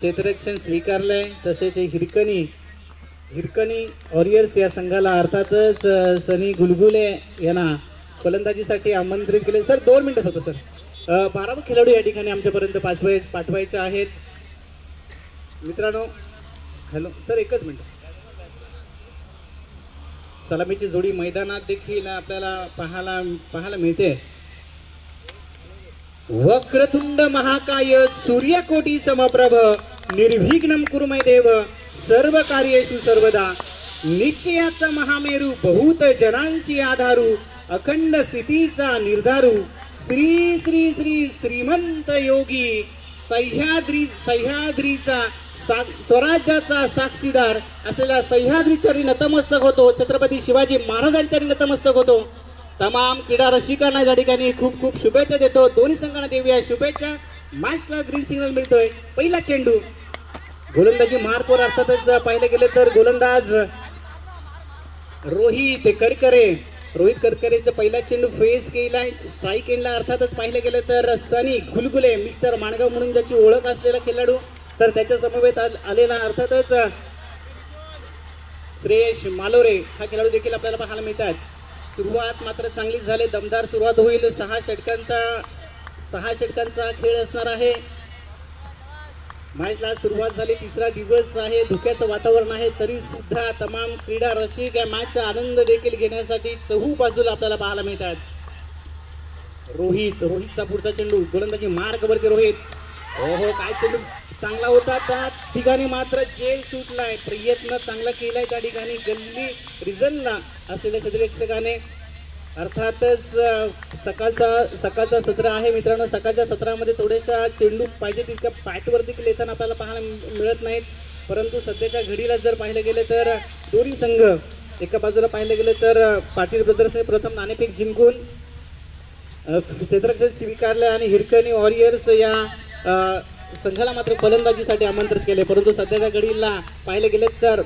क्षेत्ररक्षण स्वीकारलंय. तसेच हिरकणी वॉरियर्स या संघाला अर्थातच सनी गुलगुले यांना फलंदाजीसाठी आमंत्रित केले. सर 2 मिनिटं होतं सर. 12 खेळाडू या ठिकाणी आमच्यापर्यंत पाठवायचे आहेत मित्रांनो. हॅलो सर, एकच मिनिट. सलामीची जोडी मैदानात देखील आपल्याला पाहायला मिळते. वक्रतुंड महाकाय सूर्यकोटी समप्रभ निर्विघ्नं कुरु मे देव सर्व कार्येषु सर्वदा. निश्चयाचा महामेरू बहुत जनांसी आधारू अखंड स्थितीचा निर्धारू श्री श्री श्री श्रीमंत योगी सह्याद्रीचा स्वराज्याचा साक्षीदार असलेला सह्याद्रीचरी नतमस्तक होतो. छत्रपती शिवाजी महाराजांच्या नतमस्तक होतो. तमाम क्रीडा रसिकांना या ठिकाणी खूप खूप शुभेच्छा देतो. दोन्ही संघांना देऊया शुभेच्छा. मॅचला ग्रीन सिग्नल मिळतोय. पहिला चेंडू गोलंदाजी मार्कवर अर्थातच पाहिलं गेलं तर गोलंदाज रोहित करकरेचा पहिला चेंडू फेस केलाय. स्ट्राईक एंडला अर्थातच पाहिलं गेलं तर सनी गुलगुले मिस्टर माणगाव म्हणून ज्याची ओळख असलेला खेळाडू, तर त्याच्या समवेत आलेला अर्थातच श्रेयश मालोरे हा खेळाडू देखील आपल्याला पाहायला मिळतात. सुरुवात मात्र चांगलीच झाली. दमदार सुरुवात होईल. 6 षटकांचा खेळ असणार आहे. मॅचला सुरुवात झाली. तिसरा दिवस आहे. धुक्याचं वातावरण आहे. तरी सुद्धा तमाम क्रीडा रसिक या मॅचचा आनंद देखील घेण्यासाठी चहू बाजूला आपल्याला पाहायला मिळतात. रोहितचा पुढचा चेंडू गोलंदाजी मार्कवरती रोहित. हो काय चेंडू चांगला होता. त्या ठिकाणी मात्र जेल सुटलाय. प्रयत्न चांगला केलाय त्या ठिकाणी गल्ली रिझनला असलेल्या क्षेत्ररक्षकाने. अर्थातच सकाळचा सत्र आहे मित्रांनो. सकाळच्या सत्रामध्ये थोडेसा चेंडू पाहिजे तितक्या पॅटवर देखील येताना आपल्याला पाहायला मिळत नाहीत. परंतु सध्याच्या घडीला जर पाहिलं गेलं तर दोन्ही संघ एका बाजूला पाहिलं गेलं तर पाटील ब्रदर्सने प्रथम नाणेफेक जिंकून क्षेत्ररक्षण स्वीकारले आणि हिरकणी वॉरियर्स या संघाला मात्र फलंदाजीसाठी आमंत्रित केले. परंतु सध्याच्या घडीला पाहिलं गेलं तर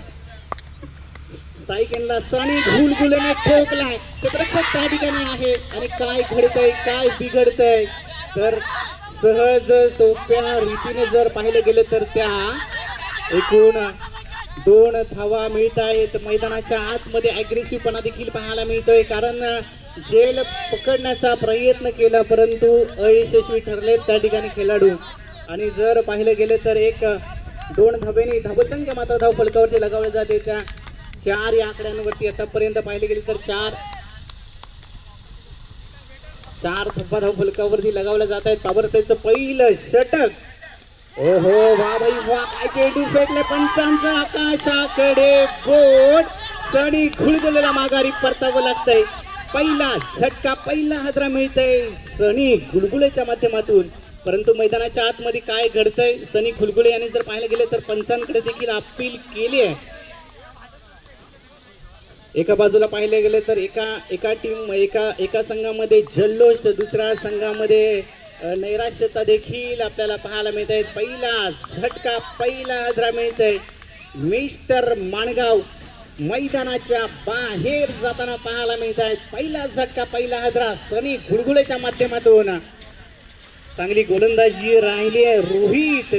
स्ट्राईक एंडला सनी गुलगुलेने ठोकलाय. क्षेत्ररक्षक त्या ठिकाणी आहे आणि काय घडतंय काय बिघडतंय तर सहज सोप्या रीतीने जर पाहिलं गेलं तर त्या एकूण 2 धावा मिळत आहेत. मैदानाच्या आतमध्ये अग्रेसिव्हपणा देखील पाहायला मिळतोय. कारण जेल पकडण्याचा प्रयत्न केला परंतु अयशस्वी ठरले त्या ठिकाणी खेळाडू. आणि जर पाहिलं गेलं तर 1-2 धावेने धावसंख्या मात्र धाव फलकावरती लगावले जाते. त्या 4 या आकड्यांवरती आतापर्यंत पाहिले गेले तर 4 धाव फलकावरती लगावल्या जात आहेत. पॉवर प्लेचं पहिलं षटक. ओहो वा भाई वा, काय चेंडू फेकले. पंचांचा आकाशाकडे बोट. सनी गुलगुलेला माघारी परतावं लागतंय. पहिला झटका पहिला हादरा मिळतंय सनी गुलगुलेच्या माध्यमातून. परंतु मैदानाच्या आतमध्ये काय घडतंय सनी गुलगुले यांनी जर पाहिलं गेलं तर पंचांकडे देखील अपील केली आहे. एका बाजूला पाहिले गेले तर एका संघामध्ये जल्लोष तर दुसऱ्या संघामध्ये नैराश्यता देखील आपल्याला पाहायला मिळत आहे. पहिला झटका पहिला हादरा मिळतोय. मिस्टर माणगाव मैदानाच्या बाहेर जाताना पाहायला मिळत आहेत. पहिला झटका पहिला हादरा सनी गुलगुलेच्या माध्यमातून. चांगली गोलंदाजी राहिली आहे रोहित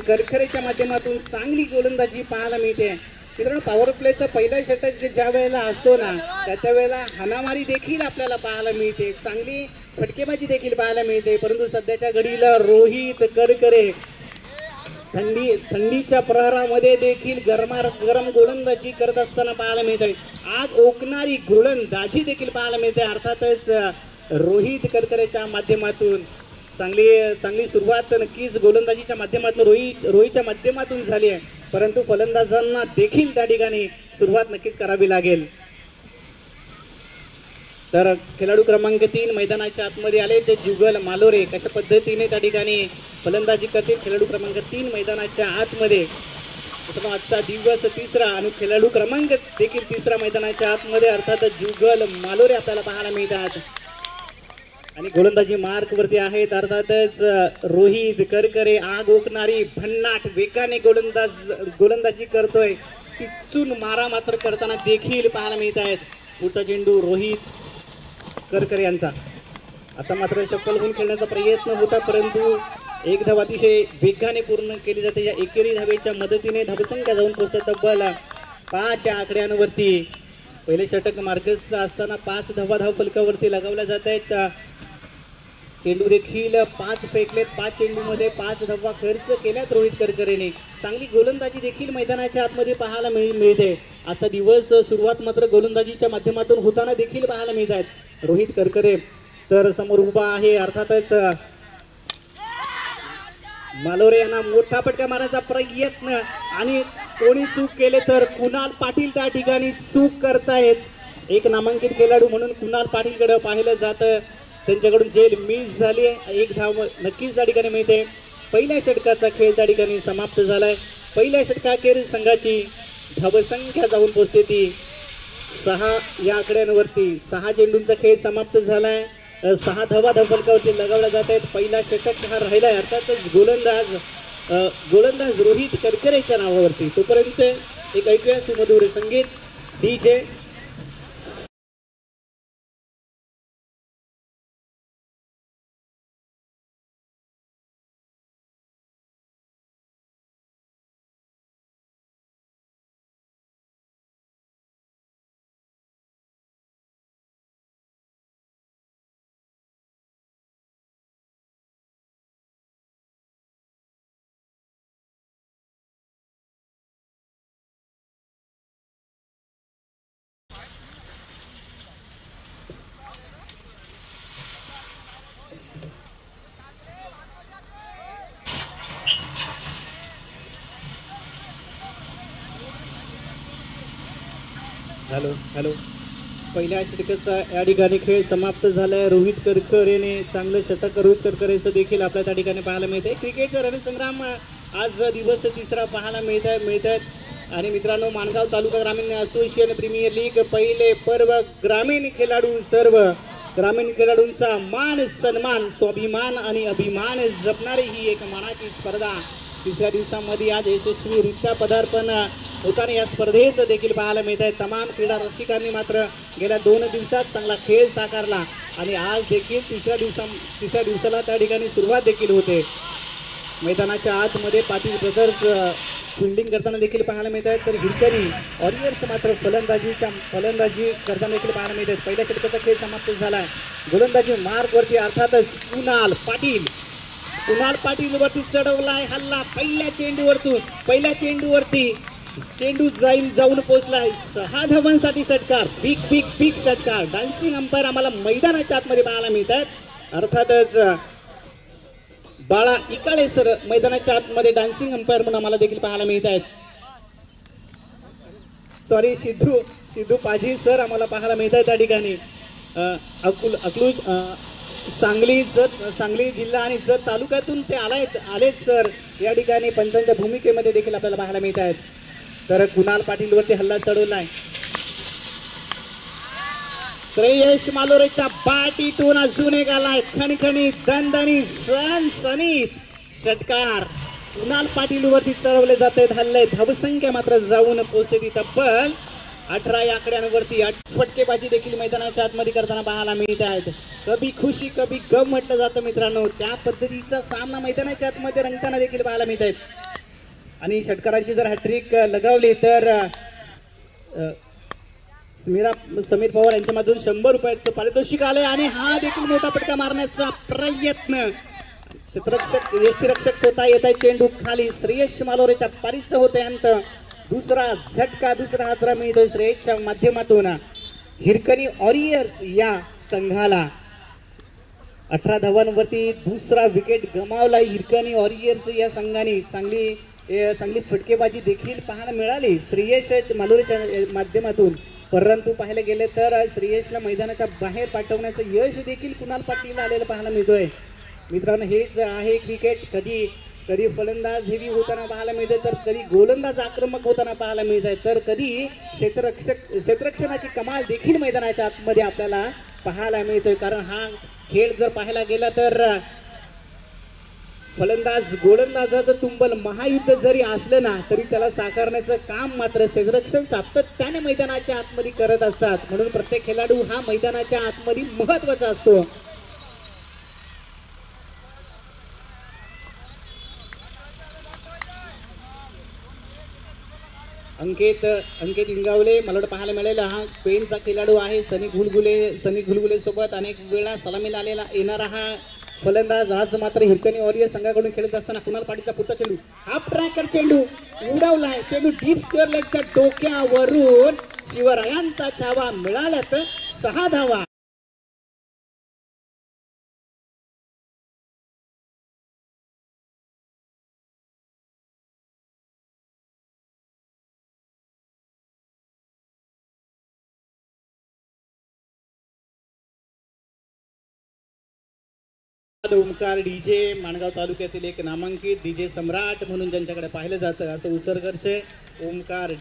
करकरेच्या माध्यमातून. चांगली गोलंदाजी पाहायला मिळते मित्रांनो. पॉवर प्लेचा पहिला षटक ज्या वेळेला असतो ना त्या वेळेला हाणामारी देखील आपल्याला पाहायला मिळते. चांगली फटकेबाजी देखील पाहायला मिळते. परंतु सध्याच्या घडीला रोहित करकरे थंडीच्या प्रहरामध्ये देखील गरम गोलंदाजी करत असताना पाहायला मिळते. आग ओकणारी गोलंदाजी देखील पाहायला मिळते. अर्थातच रोहित करकरेच्या माध्यमातून चांगली सुरुवात नक्कीच गोलंदाजीच्या माध्यमातून रोहितच्या माध्यमातून झाली आहे. परंतु फलंदाजांना देखील त्या ठिकाणी सुरुवात नक्कीच करावी लागेल. तर खेळाडू क्रमांक 3 मैदानाच्या आतमध्ये आले ते जुगल मालोरे. कशा पद्धतीने त्या ठिकाणी फलंदाजी करतील खेळाडू क्रमांक 3 मैदानाच्या आतमध्ये. आजचा दिवस 3रा आणि खेळाडू क्रमांक देखील 3रा मैदानाच्या आतमध्ये अर्थातच जुगल मालोरे आपल्याला पाहायला मिळतात. आणि गोलंदाजी मार्क वरती आहेत अर्थातच रोहित करकरे. आग ओकणारी भन्नाट वेगाने गोलंदाजी करतोय. तिचून मारा मात्र करताना देखील पाहायला मिळत आहेत. पुढचा चेंडू रोहित करकरे यांचा. आता मात्र शप्पल होऊन खेळण्याचा प्रयत्न होता, परंतु एक धाव अतिशय वेगाने पूर्ण केली जाते. या एकेरी धावेच्या मदतीने धावसंख्या जाऊन पोहोचत तब्बल 5 आकड्यांवरती. पहिले षटक मार्गस्थ असताना 5 धावा धाव फलकावरती लगावल्या जात आहेत. चेंडू देखील 5 फेकलेत. 5 चेंडूमध्ये 5 धावा खर्च केल्यात रोहित करकरेने. चांगली गोलंदाजी देखील मैदानाच्या आतमध्ये पाहायला मिळते. आजचा दिवस सुरुवात मात्र गोलंदाजीच्या माध्यमातून होताना देखील पाहायला मिळत आहेत. रोहित करकरे तर समोर उभा आहे. अर्थातच मालोरे यांना मोठा फटका मारण्याचा प्रयत्न आणि कोणी चूक केले तर कुणाल पाटील त्या ठिकाणी चूक करतायत. एक नामांकित खेळाडू म्हणून कुणाल पाटीलकडे पाहिलं जातं. त्यांच्याकडून जेल मिस झाली. एक धाव नक्कीच त्या ठिकाणी मिळते. पहिल्या षटकाचा खेळ त्या ठिकाणी समाप्त झालाय. पहिल्या षटकाखेर संघाची धावसंख्या जाऊन पोहोचते ती 6 या आकड्यांवरती. 6 चेंडूंचा खेळ समाप्त झालाय. 6 धावा धावफलकावरती लगावल्या जात आहेत. पहिला षटक हा राहिलाय. अर्थातच गोलंदाज रोहित करकरेच्या नावावरती. तोपर्यंत एक ऐकूया सुमधुर संगीत डीजे. Hello hello. पहिल्या षटकाचा या ठिकाणी खेळ समाप्त झालाय. रोहित करकरेने चांगलं षटक रोहित करकरेचं देखील आपल्या त्या ठिकाणी पाहायला मिळतंय. क्रिकेटचा रणसंग्राम आज दिवस तिसरा पाहायला मिळत आहेत. आणि मित्रांनो, माणगाव तालुका ग्रामीण असोसिएशन प्रीमियर लीग पहिले पर्व. ग्रामीण खेळाडू सर्व ग्रामीण खेळाडूंचा मान सन्मान स्वाभिमान आणि अभिमान जपणारी ही एक मानाची स्पर्धा तिसऱ्या दिवसामध्ये आज यशस्वीरित्या पदार्पण होताना या स्पर्धेचं देखील पाहायला मिळत आहे. तमाम क्रीडा रसिकांनी मात्र गेल्या 2 दिवसात चांगला खेळ साकारला आणि आज देखील तिसऱ्या दिवसाला त्या ठिकाणी सुरुवात देखील होते. मैदानाच्या आतमध्ये पाटील ब्रदर्स फिल्डिंग करताना देखील पाहायला मिळत आहेत. तर हिरकणी वॉरियर्स मात्र फलंदाजी करताना देखील पाहायला मिळत आहेत. पहिल्या षटकाचा खेळ समाप्त झाला. गोलंदाजी मार्कवरती अर्थातच कुणाल पाटील वरती चढवलाय हल्ला. पहिल्या चेंडूवरती चेंडू जाऊन पोहोचलाय. 6 धावांसाठी षटकार. बिग षटकार. डान्सिंग अंपायर आम्हाला मैदानाच्या आतमध्ये पाहायला मिळतात. अर्थातच बाळा इकाळे सर मैदानाच्या आतमध्ये डान्सिंग अंपायर म्हणून आम्हाला देखील पाहायला मिळत आहेत. सॉरी, सिद्धू पाजी सर आम्हाला पाहायला मिळत आहेत त्या ठिकाणी. सांगली जिल्हा आणि जत तालुक्यातून ते आलेच सर या ठिकाणी पंचांच्या भूमिकेमध्ये देखील आपल्याला पाहायला मिळत आहेत. तर कुणाल पाटील वरती हल्ला चढवलाय. श्रेयश मालोरेच्या बाटीतून अजून एक आलाय. खणखणीत दणदणीत सनसनीत षटकार. कुणाल पाटील वरती चढवले जात आहेत हल्ले. धावसंख्या मात्र जाऊन पोहोचते तब्बल 18 या आकड्यांवरती. फटकेबाजी देखील मैदानाच्या आतमध्ये करताना पाहायला मिळत आहेत. कभी खुशी कभी गम म्हटलं जातं मित्रांनो. त्या पद्धतीचा सामना मैदानाच्या आतमध्ये रंगताना देखील पाहायला मिळत आहेत. आणि षटकारांची जर हॅट्रिक लगावली तर समीर पवार यांच्या मधून 100 रुपयाचं पारितोषिक आलंय. आणि हा देखील मोठा फटका मारण्याचा प्रयत्न. यष्टीरक्षक स्वतः येत आहे. चेंडू खाली. श्रेयश मालोरेच्या पारीचं होते अंत. दुसरा हातरा मिळतोय श्रेयसच्या माध्यमातून. हिरकणी वॉरियर्स या संघाला 18 धावांवरती दुसरा विकेट गमावला. हिरकणी वॉरियर्स या संघाने चांगली फटकेबाजी देखील पाहायला मिळाली श्रेयस मालोरेच्या माध्यमातून. परंतु पाहायला गेले तर श्रेयसला मैदानाच्या बाहेर पाठवण्याचं यश देखील कुणाल पाटील आलेलं पाहायला मिळतोय. मित्रांनो, हेच आहे क्रिकेट. कधी फलंदाज हेवी होताना पाहायला मिळते, तर कधी गोलंदाज आक्रमक होताना पाहायला मिळत आहे, तर कधी क्षेत्ररक्षणाची कमाल देखील मैदानाच्या आतमध्ये आपल्याला पाहायला मिळतोय. कारण हा खेळ जर पाहायला गेला तर फलंदाज गोलंदाजाचं तुंबल महायुद्ध जरी असलं ना, तरी त्याला साकारण्याचं काम मात्र क्षेत्ररक्षण सातत्याने मैदानाच्या आतमध्ये करत असतात. म्हणून प्रत्येक खेळाडू हा मैदानाच्या आतमध्ये महत्वाचा असतो. अंकित इंगावले मला वाटतं पाहायला मिळेल. हा पेनचा खेळाडू आहे. सनी घुलगुले सोबत अनेक वेळा सलामीला येणारा हा फलंदाज आज मात्र हिरकणी वॉरियर संघाकडून खेळत असताना कुणाल पाटीलचा पुढचा चेंडू, हाफ ट्रॅकर चेंडू उडवलाय. चेंडू डीप स्क्वेअर लेगच्या डोक्यावरून शिवरायांचा छावा मिळाल्यात 6 धावा. ओमकार डीजे माणगाव तालुक्यातील एक नामांकित डीजे सम्राट म्हणून ज्यांच्याकडे पाहिलं जातं असं उसरकरचे ओमकार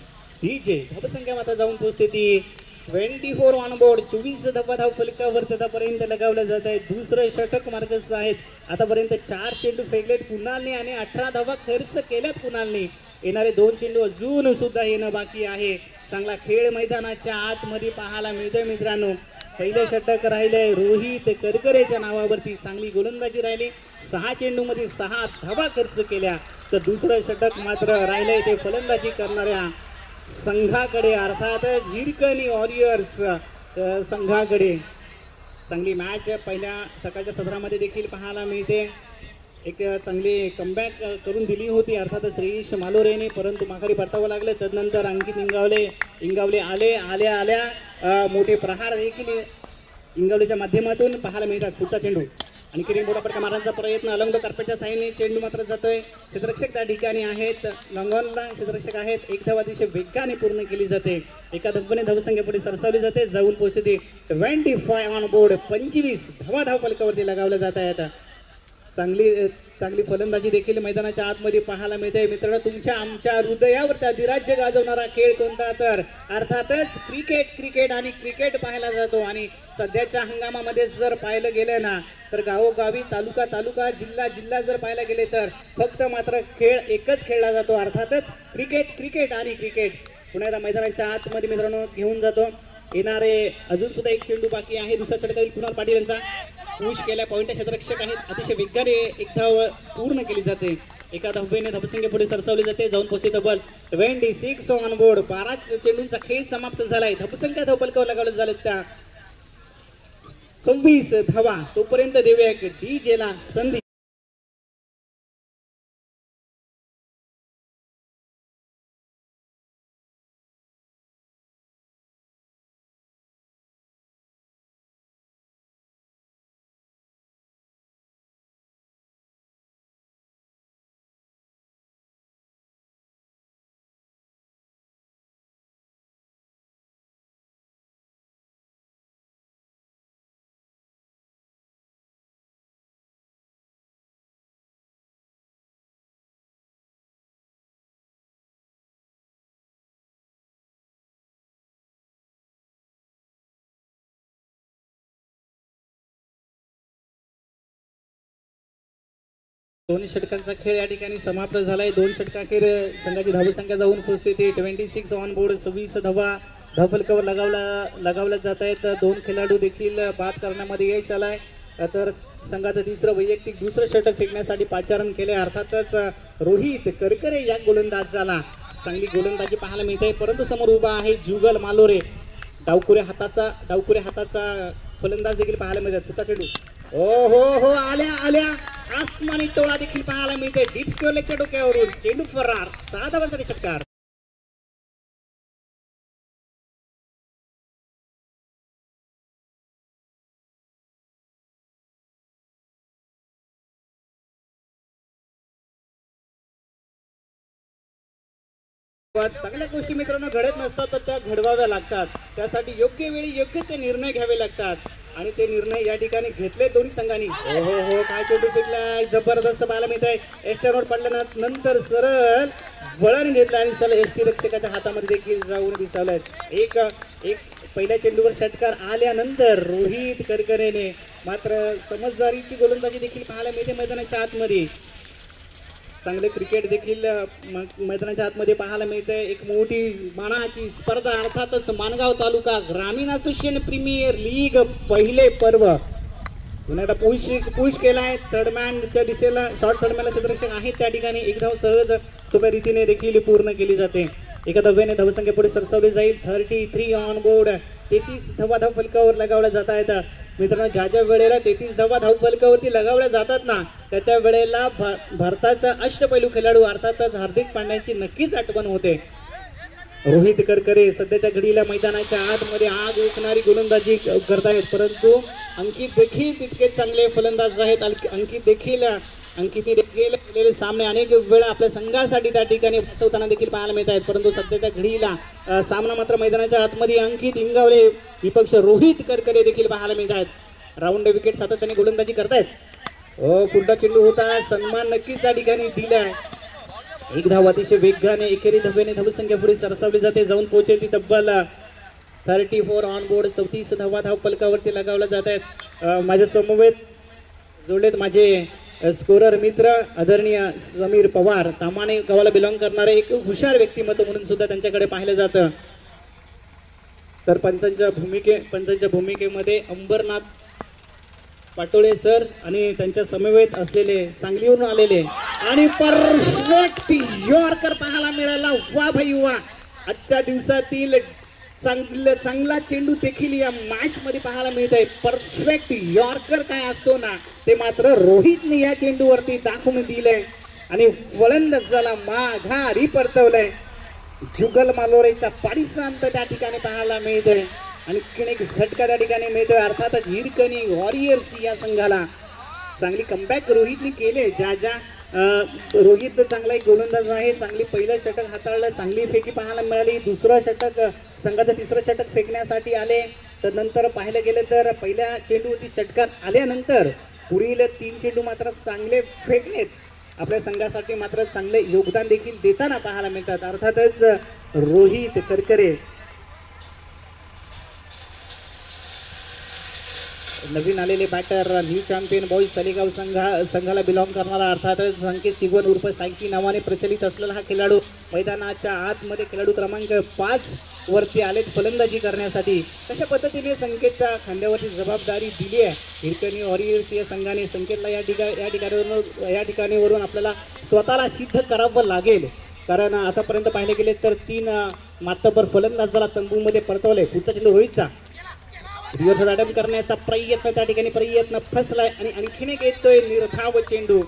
डीजे. धावसंख्या मात्र जाऊन पोहोचते ती 24 ऑन बोर्ड. 24 धावा धाव फलकावर आतापर्यंत लगावलं जात आहे. दुसरं षटक मार्गस्थ आहेत. आतापर्यंत 4 चेंडू फेकलेत कुणालने आणि 18 धावा खर्च केल्यात कुणालने. येणारे 2 चेंडू अजून सुद्धा येणं बाकी आहे. चांगला खेळ मैदानाच्या आतमध्ये पाहायला मिळतोय मित्रांनो. पहिले षटक राहिले रोहित करकरेच्या नावावरती. चांगली गोलंदाजी राहिली. 6 चेंडू मध्ये 6 धावा खर्च केल्या. तर दुसरं षटक मात्र राहिलंय ते फलंदाजी करणाऱ्या संघाकडे अर्थातच हिरकणी वॉरियर्स संघाकडे. चांगली मॅच पहिल्या सकाळच्या सत्रामध्ये देखील पाहायला मिळते. एक चांगली कमबॅक करून दिली होती अर्थातच श्रेयश मालोरेने, परंतु माघारी परतावं लागलं. तदनंतर अंकित इंगावले आल्या मोठे प्रहार देखील इंगावलेच्या माध्यमातून पाहायला मिळतात. पुढचा चेंडू आणि किरीम बोडापटका मारण्याचा प्रयत्न अलंग कार्पेटच्या साईने चेंडू मात्र जातोय. क्षेत्ररक्षक त्या ठिकाणी आहेत. लॉंगॉनला क्षेत्ररक्षक आहेत. एक धाव अतिशय वेगाने पूर्ण केली जाते. एका धावेने धावसंख्येपुढे सरसावली जाते. जाऊन पोहोचते 25 ऑन बोर्ड. 25 धाव फलकावरती लगावल्या जात आहेत. चांगली फलंदाजी देखील मैदानाच्या आतमध्ये पाहायला मिळते. मित्रांनो तुमच्या आमच्या हृदयावर त्या अधिराज्य गाजवणारा खेळ कोणता तर अर्थातच क्रिकेट आणि क्रिकेट पाहायला जातो. आणि सध्याच्या हंगामामध्ये जर पाहिलं गेलं ना तर गावोगावी तालुका जिल्हा जर पाहायला गेले तर फक्त मात्र खेळ एकच खेळला जातो अर्थातच क्रिकेट आणि क्रिकेट. पुन्हा एकदा मैदानाच्या आतमध्ये मित्रांनो घेऊन जातो. येणारे अजून सुद्धा एक चेंडू बाकी आहे. दुसऱ्या षटकातील कुणाल पाटील यांचा पुश केल्या. पॉइंट क्षेत्ररक्षक आहेत. अतिशय वेगाने एक धाव पूर्ण केली जाते. एका धावेने धावसंख्या पुढे सरसावली जाते. जाऊन पोहोचते तब्बल 26 ऑन बोर्ड. 12 चेंडूंचा खेळ समाप्त झालाय. धावसंख्या धाव फलकावर लगावल्या झाल्यात त्या 26 धावा. तोपर्यंत देऊया एक डीजेला संधी. दोन षटकांचा खेळ या ठिकाणी समाप्त झालाय. 2 षटकाखेर संघाची धावसंख्या जाऊन पोहोचते ती 26 ऑन बोर्ड. 26 धावा धावफलकावर लगावल्या जात आहेत. 2 खेळाडू देखील बाद करण्यामध्ये यश आलाय. तर संघाचं तिसरं वैयक्तिक दुसरं षटक फेकण्यासाठी पाचारण केले. अर्थातच रोहित करकरे या गोलंदाजाला चांगली गोलंदाजी पाहायला मिळते. परंतु समोर उभा आहे जुगल मालोरे. डावकुऱ्या हाताचा फलंदाज देखील पाहायला मिळतात. तुका चेंडू हो आल्या आसमानी टोळा देखील पाहायला मिळते. डीप स्क्वेअर लेगच्या डोक्यावरून चेंडू फरार. 6 धावांसाठी षटकार. चांगल्या गोष्टी मित्रांनो घडत नसतात तर त्या घडवाव्या लागतात. त्यासाठी योग्य वेळी योग्य ते निर्णय घ्यावे लागतात आणि ते निर्णय या ठिकाणी घेतले दोन्ही संघांनी. हो काय चेंडू फेकलाय. जबरदस्त पाहायला मिळत आहे. एस्टरवर पडल्यानंतर सरळ वळण घेतलं आणि सरळ एसटी रक्षकाच्या हातामध्ये देखील जाऊन दिसवलंय. एक पहिल्या चेंडूवर षटकार आल्यानंतर रोहित करकरेने मात्र समजदारीची गोलंदाजी देखील पाहायला मिळते मैदानाच्या आतमध्ये. चांगले क्रिकेट देखील मैदानाच्या आतमध्ये पाहायला मिळते. एक मोठी मानाची स्पर्धा अर्थातच माणगाव तालुका ग्रामीण असोसिएशन प्रीमियर लीग पहिले पर्व. पुन्हा एकदा पुश केलाय. थर्डमॅनच्या दिशेला शॉर्ट थर्डमॅनला क्षेत्ररक्षक आहेत त्या ठिकाणी. एक धाव सहज सोप्या रीतीने देखील पूर्ण केली जाते. एका धावेने धावसंख्या पुढे सरसावली जाईल. 33 ऑन बोर्ड. 33 धावा धाव फलकावर लगावल्या जात आहेत. मित्रांनो, ज्या ज्या वेळेला 33 धावा धाव फलकावरती लगावल्या जातात ना, त्या वेळेला भारताचा अष्टपैलू खेळाडू अर्थातच हार्दिक पांड्याची नक्कीच आठवण होते. रोहित करकरे सध्याच्या घडीला मैदानाच्या आतमध्ये आग ओकणारी गोलंदाजी करतायत, परंतु अंकित देखील तितकेच चांगले फलंदाज आहेत. अंकितने केलेले सामने अनेक वेळा आपल्या संघासाठी त्या ठिकाणी वाचवताना देखील पाहायला मिळत आहेत, परंतु सध्याच्या घडीला सामना मात्र मैदानाच्या आतमध्ये अंकित इंगावले विपक्ष रोहित करकरे देखील पाहायला मिळत आहेत. राऊंड विकेट सातत्याने गोलंदाजी करतायत. पुढचा चेंडू होता, सन्मान नक्कीच त्या ठिकाणी दिलाय. एक धाव अतिशय वेगाने एकेरी धावेने धावसंख्या पुढे सरसावली जाते, जाऊन पोहोचेल ती तब्बल 34 ऑन बोर्ड. 34 धावा धाव फलकावरती लगावल्या जात आहेत. माझ्या समवेत जोडलेत माझे स्कोरर मित्र आदरणीय समीर पवार, तामाणे गावाला बिलॉंग करणारे एक हुशार व्यक्तिमत्व म्हणून सुद्धा त्यांच्याकडे पाहिलं जातं. तर पंचांच्या भूमिकेमध्ये अंबरनाथ पाटोळे सर आणि त्यांच्या समवेत असलेले सांगलीवरून आलेले आणि परफेक्ट यॉर्कर पाहायला मिळाला. वा भाई वा, आजच्या दिवसातील चांगला चेंडू देखील या मॅच मध्ये पाहायला मिळत आहे. परफेक्ट यॉर्कर काय असतो ना, ते मात्र रोहितने या चेंडूवरती दाखवून दिलंय आणि फलंदाजाला माघारी परतवलंय. जुगल मालोरेचा पाडीचा अंत त्या ठिकाणी पाहायला मिळतोय आणि एक झटका त्या ठिकाणी मिळतोय. अर्थातच हिरकणी वॉरियर्स या संघाला चांगली कमबॅक रोहितने केले. ज्या रोहित चांगला एक गोलंदाज आहे, चांगली पहिलं षटक हाताळलं, चांगली फेकी पाहायला मिळाली. दुसरं षटक संघाचं तिसरं षटक फेकण्यासाठी आले. तर नंतर पाहिलं गेलं तर पहिल्या चेंडूवरती षटकात आल्यानंतर पुढील 3 चेंडू मात्र चांगले फेकलेत. आपल्या संघासाठी मात्र चांगले योगदान देखील देताना पाहायला मिळतात. अर्थातच रोहित करकरे नवीन आलेले batter, new champion boys Talegaon संघाला बिलॉंग करणारा अर्थातच संकेत शिगवण उर्फ सायकी नावाने प्रचलित असलेला हा खेळाडू मैदानाच्या आतमध्ये खेळाडू क्रमांक 5 वरती आलेत फलंदाजी करण्यासाठी. कशा पद्धतीने संकेतच्या खांद्यावरती जबाबदारी दिली आहे हिरकणी वॉरियर्स या संघाने. संकेतला या ठिकाणीवरून आपल्याला स्वतःला सिद्ध करावं लागेल, कारण आतापर्यंत पाहिले गेले तर 3 मातबर फलंदाजाला तंबूमध्ये परतवले. पुढचा चेंडू रोहितचा, रिव्हर्स अटेम्प्ट करण्याचा प्रयत्न फसलाय आणि आणखीन एक येतोय निर्धाव चेंडू.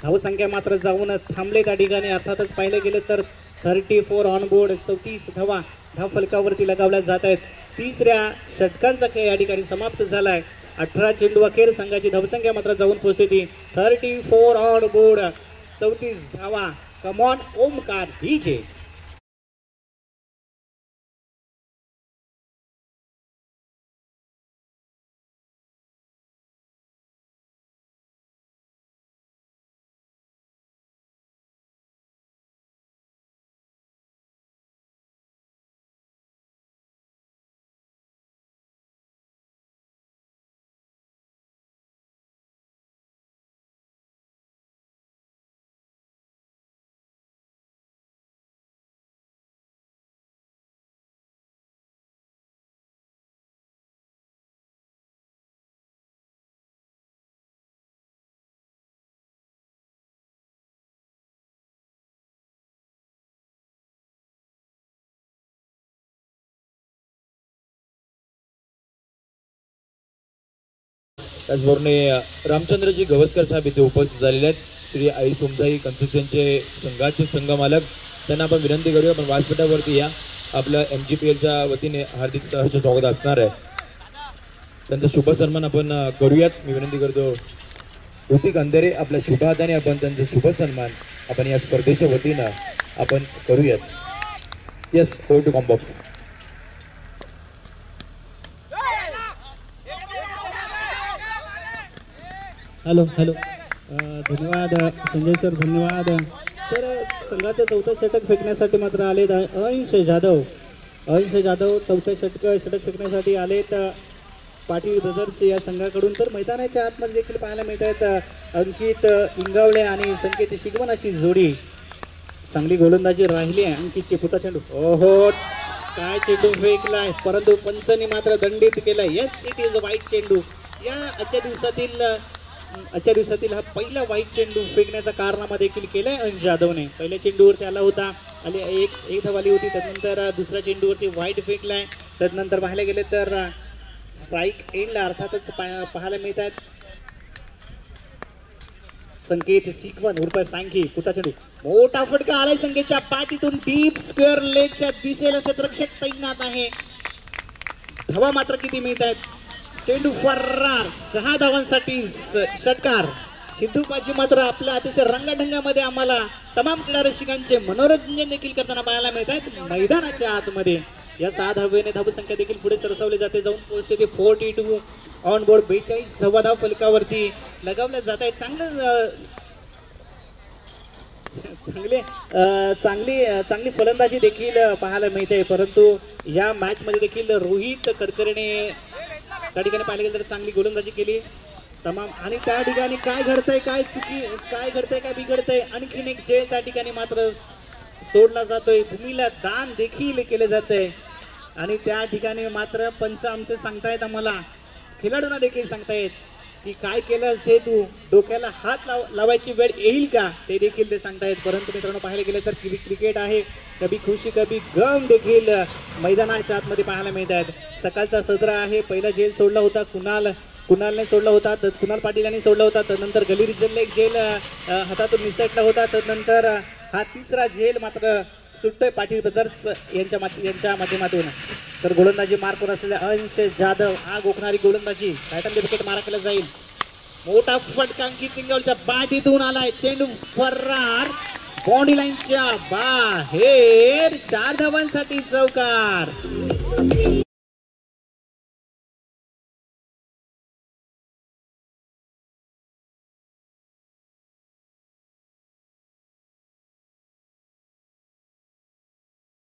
धावसंख्या मात्र जाऊन थांबले त्या ठिकाणी. अर्थातच पाहिलं गेलं तर 34 ऑन बोर्ड. 34 धावा धाव फलकावरती लगावल्या जात आहेत. तिसऱ्या षटकांचा खेळ या ठिकाणी समाप्त झालाय. 18 चेंडू अखेर संघाची धावसंख्या मात्र जाऊन पोहोचते 34 ऑन बोर्ड. 34 धावा. Come on Omkar DJ. त्याचबरोबर रामचंद्रजी गवसकर साहेब इथे उपस्थित झालेले आहेत. श्री आई सोमसाई कन्स्ट्रक्शनचे संघाचे संघमालक, त्यांना आपण विनंती करूया आपण व्यासपीठावरती या. आपलं MGPLच्या वतीने हार्दिक सहर्ष स्वागत असणार आहे. त्यांचा शुभ सन्मान आपण करूयात. मी विनंती करतो ऋतिक अंधेरे आपल्या शुभ हाताने आपण त्यांचा शुभ सन्मान आपण या स्पर्धेच्या वतीनं आपण करूयात. Yes, go to combox. Hello धन्यवाद संजय सर, धन्यवाद सर. संघाचं चौथं षटक फेकण्यासाठी मात्र आलेत अंश जाधव. चौथं षटक फेकण्यासाठी आलेत पाटील ब्रदर्स या संघाकडून. तर मैदानाच्या आतमध्ये देखील पाहायला मिळत आहेत अंकित इंगावले आणि संकेत शिगवण अशी जोडी. चांगली गोलंदाजी राहिली आहे अंकितची. पुढचा चेंडू, ओहो काय चेंडू फेकलाय, परंतु पंचांनी मात्र दंडित केलाय. येस, इट इज अ वाईट चेंडू. या आजच्या दिवसातील आजच्या दिवसातील हा पहिला वाईट चेंडू फेकण्याचा कारनामा देखील केलाय अंश जाधवने. पहिल्या चेंडूवरती आला होता, एक धाव आली होती, त्यानंतर दुसऱ्या चेंडूवरती वाईट फेकलाय. त्यानंतर पाहायला गेले तर स्ट्राईक एंडला अर्थातच पाहायला मिळत आहेत संकेत सिकवन उर्फ सांखी. पुढचा चेंडू मोठा फटका आलाय संकेतच्या पाठीतून, डीप स्क्वेअर लेगच्या दिसेल असे रक्षक तैनात आहे. धावा मात्र किती मिळत आहेत? चेंडू फरार, 6 धावांसाठी षटकार. सिद्धूपाजी मात्र आपल्या अतिशय रंगाढंगामध्ये आम्हाला तमाम क्रीडा रसिकांचे मनोरंजन देखील करताना पाहायला मिळत आहेत मैदानाच्या आतमध्ये. या 6 धावेने धावसंख्या देखील पुढे सरसावली जाते, जाऊन पोहोचते ती 42 ऑन बोर्ड. 42 धावा फलकावरती लगावल्या जात आहेत. चांगली फलंदाजी देखील पाहायला मिळते, परंतु या मॅच मध्ये देखील रोहित करकरेने त्या ठिकाणी पाहिलं गेलं तर चांगली गोलंदाजी केली तमाम. आणि त्या ठिकाणी काय घडतंय, काय घडतंय, काय बिघडतंय, आणखीन एक झेल त्या ठिकाणी मात्र सोडला जातोय. भूमीला दान देखील केले जातंय आणि त्या ठिकाणी मात्र पंच आमचे सांगतायत, आम्हाला खेळाडूंना देखील सांगतायत की काय केलं हे तू डोक्याला हात लावायची वेळ येईल का, ते देखील ते सांगतायत. परंतु मित्रांनो पाहायला गेलं तर क्रिकेट आहे, कभी खुशी कभी गम देखील मैदानाच्या आतमध्ये पाहायला मिळत आहेत. सकाळचा सदरा आहे. पहिला झेल सोडला होता कुणालने सोडला होता, तर कुणाल पाटील यांनी सोडला होता. त्यानंतर गली रिजनला एक झेल हातातून निसटला होता. त्यानंतर हा तिसरा झेल मात्र सुटतोय पाटील ब्रदर्स यांच्या माध्यमातून. तर गोलंदाजी मार्कवर असलेल्या अंश जाधव, आग ओकणारी गोलंदाजी, टायटन विकेट मारा केला जाईल. मोठा फटका अंकित निंगावलेच्या बाटीतून आलाय. चेंडू फरार, बाउंड्री लाईनच्या बाहेर. 4 धावांसाठी चौकार.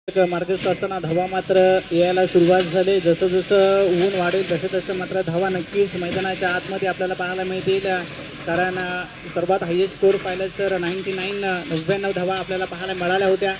मार्गस्थ असताना धावा मात्र यायला सुरुवात झाली. जसं जसं ऊन वाढेल तसं मात्र धावा नक्कीच मैदानाच्या आतमध्ये आपल्याला पाहायला मिळतील, कारण सर्वात हायेस्ट स्कोर पाहिलं तर 99 धावा आपल्याला पाहायला मिळाल्या होत्या.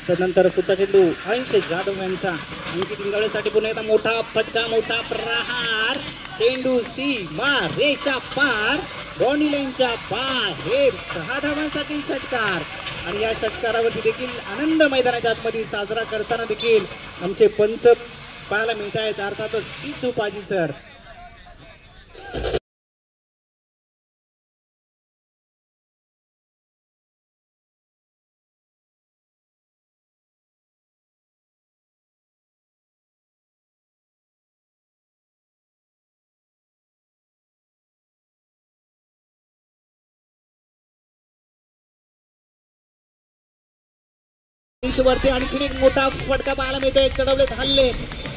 त्यानंतर पुढचा चेंडू अंश जाधव यांचा, अंकित निंगावलेसाठी पुन्हा एकदा मोठा फटका, मोठा प्रहार. चेंडू सीमा रेषा पार, बाउंड्री लाईनच्या बाहेर. 6 धावांसाठी षटकार. आणि या षटकारावरती देखील आनंद मैदानाच्या आतमध्ये साजरा करताना देखील आमचे पंच पाहायला मिळत आहेत, अर्थातच सिद्धू पाजी सर. वरती आणखीन एक मोठा फटका पाहायला मिळतोय. चढवलेत हल्ले,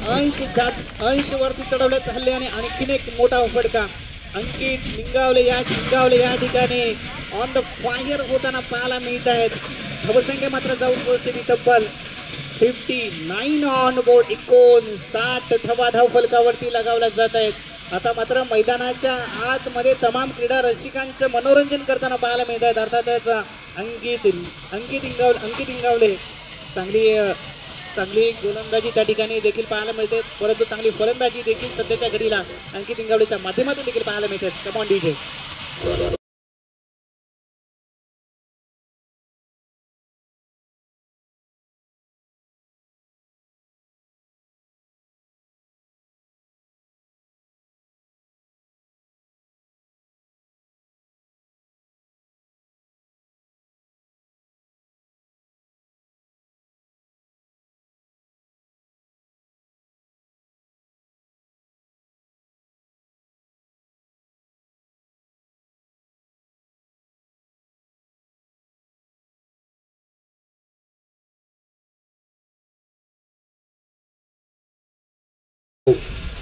अंश वरती चढवलेत हल्ले आणि आणखीन एक मोठा फटका. अंकित निंगावले या ठिकाणी ऑन द फायर होताना पाहायला मिळत आहेत. धावसंख्या मात्र जाऊन पोहोचते तब्बल 59 ऑन बोर्ड. 59 धावा धाव फलकावरती लगावल्या जात आहेत. आता मात्र मैदानाच्या आतमध्ये तमाम क्रीडा रसिकांचं मनोरंजन करताना पाहायला मिळत आहेत. अर्थातच अंकित इंगावले चांगली गोलंदाजी त्या ठिकाणी देखील पाहायला मिळते, परंतु चांगली फलंदाजी देखील सध्याच्या घडीला अंकित इंगावलेच्या माध्यमातून देखील पाहायला मिळते. Come on DJ.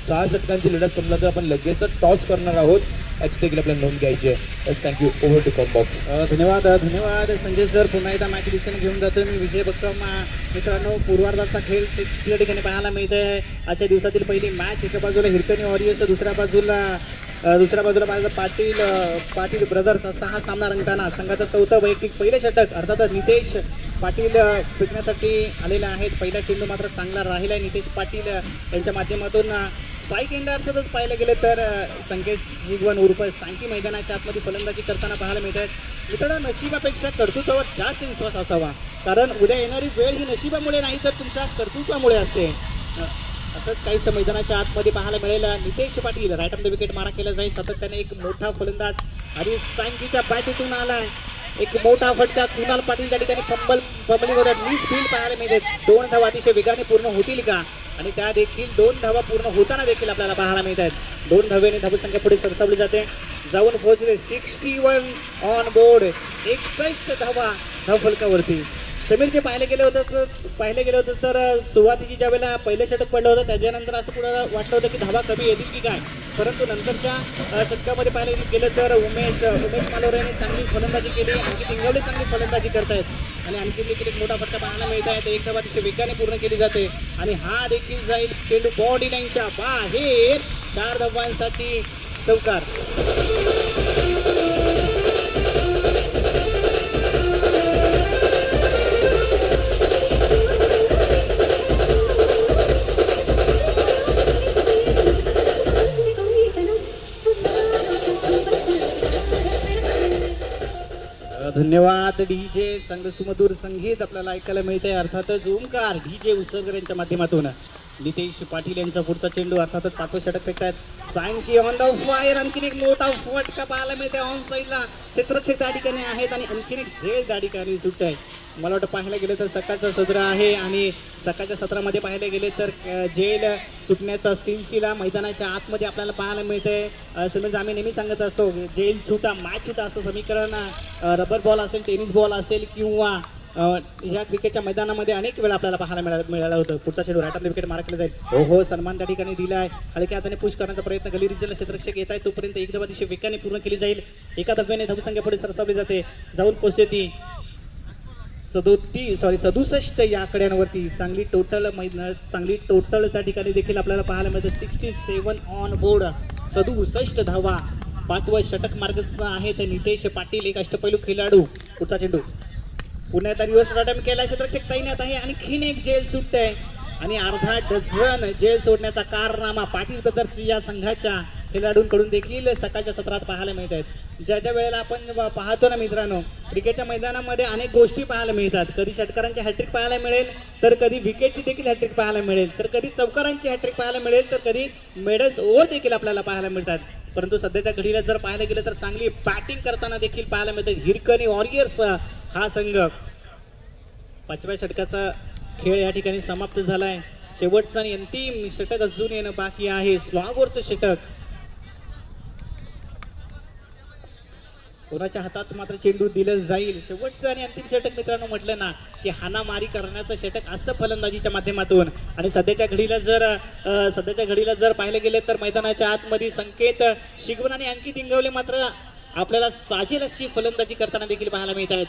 सहा षटकांची लढत संपला तर आपण लगेच टॉस करणार आहोत, याची देखील आपल्याला नोंद घ्यायची आहे. थँक्यू. Over to combox. धन्यवाद संजय सर. पुन्हा एकदा मॅच दिशेने घेऊन जातो मी. विजय बक्कम मित्रांनो, पूर्वार्धाचा खेळ त्या ठिकाणी पाहायला मिळत आहे. आजच्या दिवसातील पहिली मॅच, एका बाजूला हिरकणी वॉरियर्स, दुसऱ्या बाजूला माझा पाटील ब्रदर्स असा हा सामना रंगताना संघाचा चौथा वैयक्तिक पहिले षटक अर्थातच नितेश पाटील फेकण्यासाठी आलेले आहेत. पहिला चेंडू मात्र चांगला राहिला आहे. नितेश पाटील यांच्या माध्यमातून स्ट्राईक एंड अर्थातच पाहायला गेलं तर संकेत शिगवण उर्फ सांकी मैदानाच्या आतमध्ये फलंदाजी करताना पाहायला मिळत आहेत. मित्रांनो, नशिबापेक्षा कर्तृत्वावर जास्त विश्वास असावा, कारण उद्या येणारी वेळ ही नशिबामुळे नाही तर तुमच्या कर्तृत्वामुळे असते. असंच काहीच मैदानाच्या आतमध्ये पाहायला मिळेल. Nitesh Patil right on the wicket मारा केला जाईल. सातत्याने एक मोठा फलंदाज आणि सांकीच्या बॅटीतून आलाय एक मोठा फटका. कुणाल पाटील त्या ठिकाणी फंबलिंग होतात. मिस फील्ड पाहायला मिळते. 2 धावा अतिशय वेगाने पूर्ण होतील का, आणि त्या देखील 2 धावा पूर्ण होताना देखील आपल्याला पाहायला मिळत आहेत. 2 धावेने धावसंख्या पुढे सरसावली जाते. जाऊन पोहोचले 61 ऑन बोर्ड, 61 धावा धावफलकावरती. समीरचे पाहिले गेले होतं तर सुरुवातीची ज्या वेळेला पहिलं षटक पडलं होतं त्याच्यानंतर असं कुणाला वाटलं होतं की धावा कमी येतील की काय, परंतु नंतरच्या षटकामध्ये पाहायला गेलं तर उमेश मालोरे यांनी चांगली फलंदाजी केली. आणखी इंगवले चांगली फलंदाजी करतायत आणि आणखी देखील एक मोठा फटका पाहायला मिळत आहे. एक धावा अतिशय वेगाने पूर्ण केली जाते आणि हा देखील जाईल चेंडू बॉडी लाईनच्या बाहेर. 4 धावांसाठी चौकार. धन्यवाद डीजे. चांगलं सुमधुर संगीत आपल्याला ऐकायला मिळते. अर्थातच ओमकार डीजे उसरकर यांच्या माध्यमातून नितेश पाटील यांचा पुढचा चेंडू अर्थातच 5वं षटक फेकतायत. सांकी ऑन द फायर. आणखीन एक मोठा फटका पाहायला मिळते ऑन साईडला. क्षेत्ररक्षक त्या ठिकाणी आहेत आणि आणखीन एक झेल त्या ठिकाणी सुट्ट आहे. मला वाटतं पाहायला गेलं तर सकाळचं सत्र आहे आणि सकाळच्या सत्रामध्ये पाहायला गेले तर जेल सुटण्याचा सिलसिला मैदानाच्या आतमध्ये आपल्याला पाहायला मिळते. समज आम्ही नेहमी सांगत असतो जेल छुटा मॅच छुटा असं समीकरण रबर बॉल असेल, टेनिस बॉल असेल किंवा या क्रिकेटच्या मैदानामध्ये अनेक वेळा आपल्याला पाहायला मिळालं होतं. पुढचा चेंडू राईट ऑन द विकेट मारा केला जाईल. हो सन्मान त्या ठिकाणी दिला आहे. हलक्या हाताने पुश करण्याचा प्रयत्न गली रिजनला क्षेत्ररक्षक येत आहे तोपर्यंत एक धावा अतिशय वेगाने पूर्ण केली जाईल. एका धाव्याने धावसंख्या पुढे सरसावली जाते. जाऊन पोहोचते ती 67 या आकड्यांवरती. चांगली टोटल त्या ठिकाणी देखील आपल्याला पाहायला मिळतं. 67 ऑन बोर्ड, 67 धावा. 5वं षटक मार्गस्थ आहेत नितेश पाटील, एक अष्टपैलू खेळाडू. पुढचा चेंडू पुण्यात रिव्हर्स अटेम्प्ट केला. क्षेत्ररक्षक तैनात आहे. आणखीन एक जेल सुटत आहे आणि अर्धा डझन जेल सोडण्याचा कारनामा पाटील ब्रदर्स या संघाच्या खेळाडूंकडून देखील सकाळच्या सत्रात पाहायला मिळत आहेत. ज्या वेळेला आपण पाहतो ना मित्रांनो, क्रिकेटच्या मैदानामध्ये अनेक गोष्टी पाहायला मिळतात. कधी षटकारांची हॅट्रिक पाहायला मिळेल, तर कधी विकेटची देखील हॅट्रिक पाहायला मिळेल, तर कधी चौकारांची हॅट्रिक पाहायला मिळेल, तर कधी मेडल्स ओव्हर देखील आपल्याला पाहायला मिळतात. परंतु सध्याच्या घडीला जर पाहायला गेलं तर चांगली बॅटिंग करताना देखील पाहायला मिळतं. हिरकणी वॉरियर्स हा संघ. 5व्या षटकाचा खेळ या ठिकाणी समाप्त झालाय. शेवटचा आणि अंतिम षटक अजून येणं बाकी आहे. स्लॉगवरचं षटक. कोणाच्या हातात मात्र चेंडू दिलं जाईल. शेवटचं आणि अंतिम षटक मित्रांनो म्हटलं ना की हाणामारी करण्याचं षटक असतं फलंदाजीच्या माध्यमातून. आणि सध्याच्या घडीला जर पाहिलं गेलं तर मैदानाच्या आतमध्ये संकेत शिगवण आणि अंकित इंगवले मात्र आपल्याला साजेल अशी फलंदाजी करताना देखील पाहायला मिळत आहेत.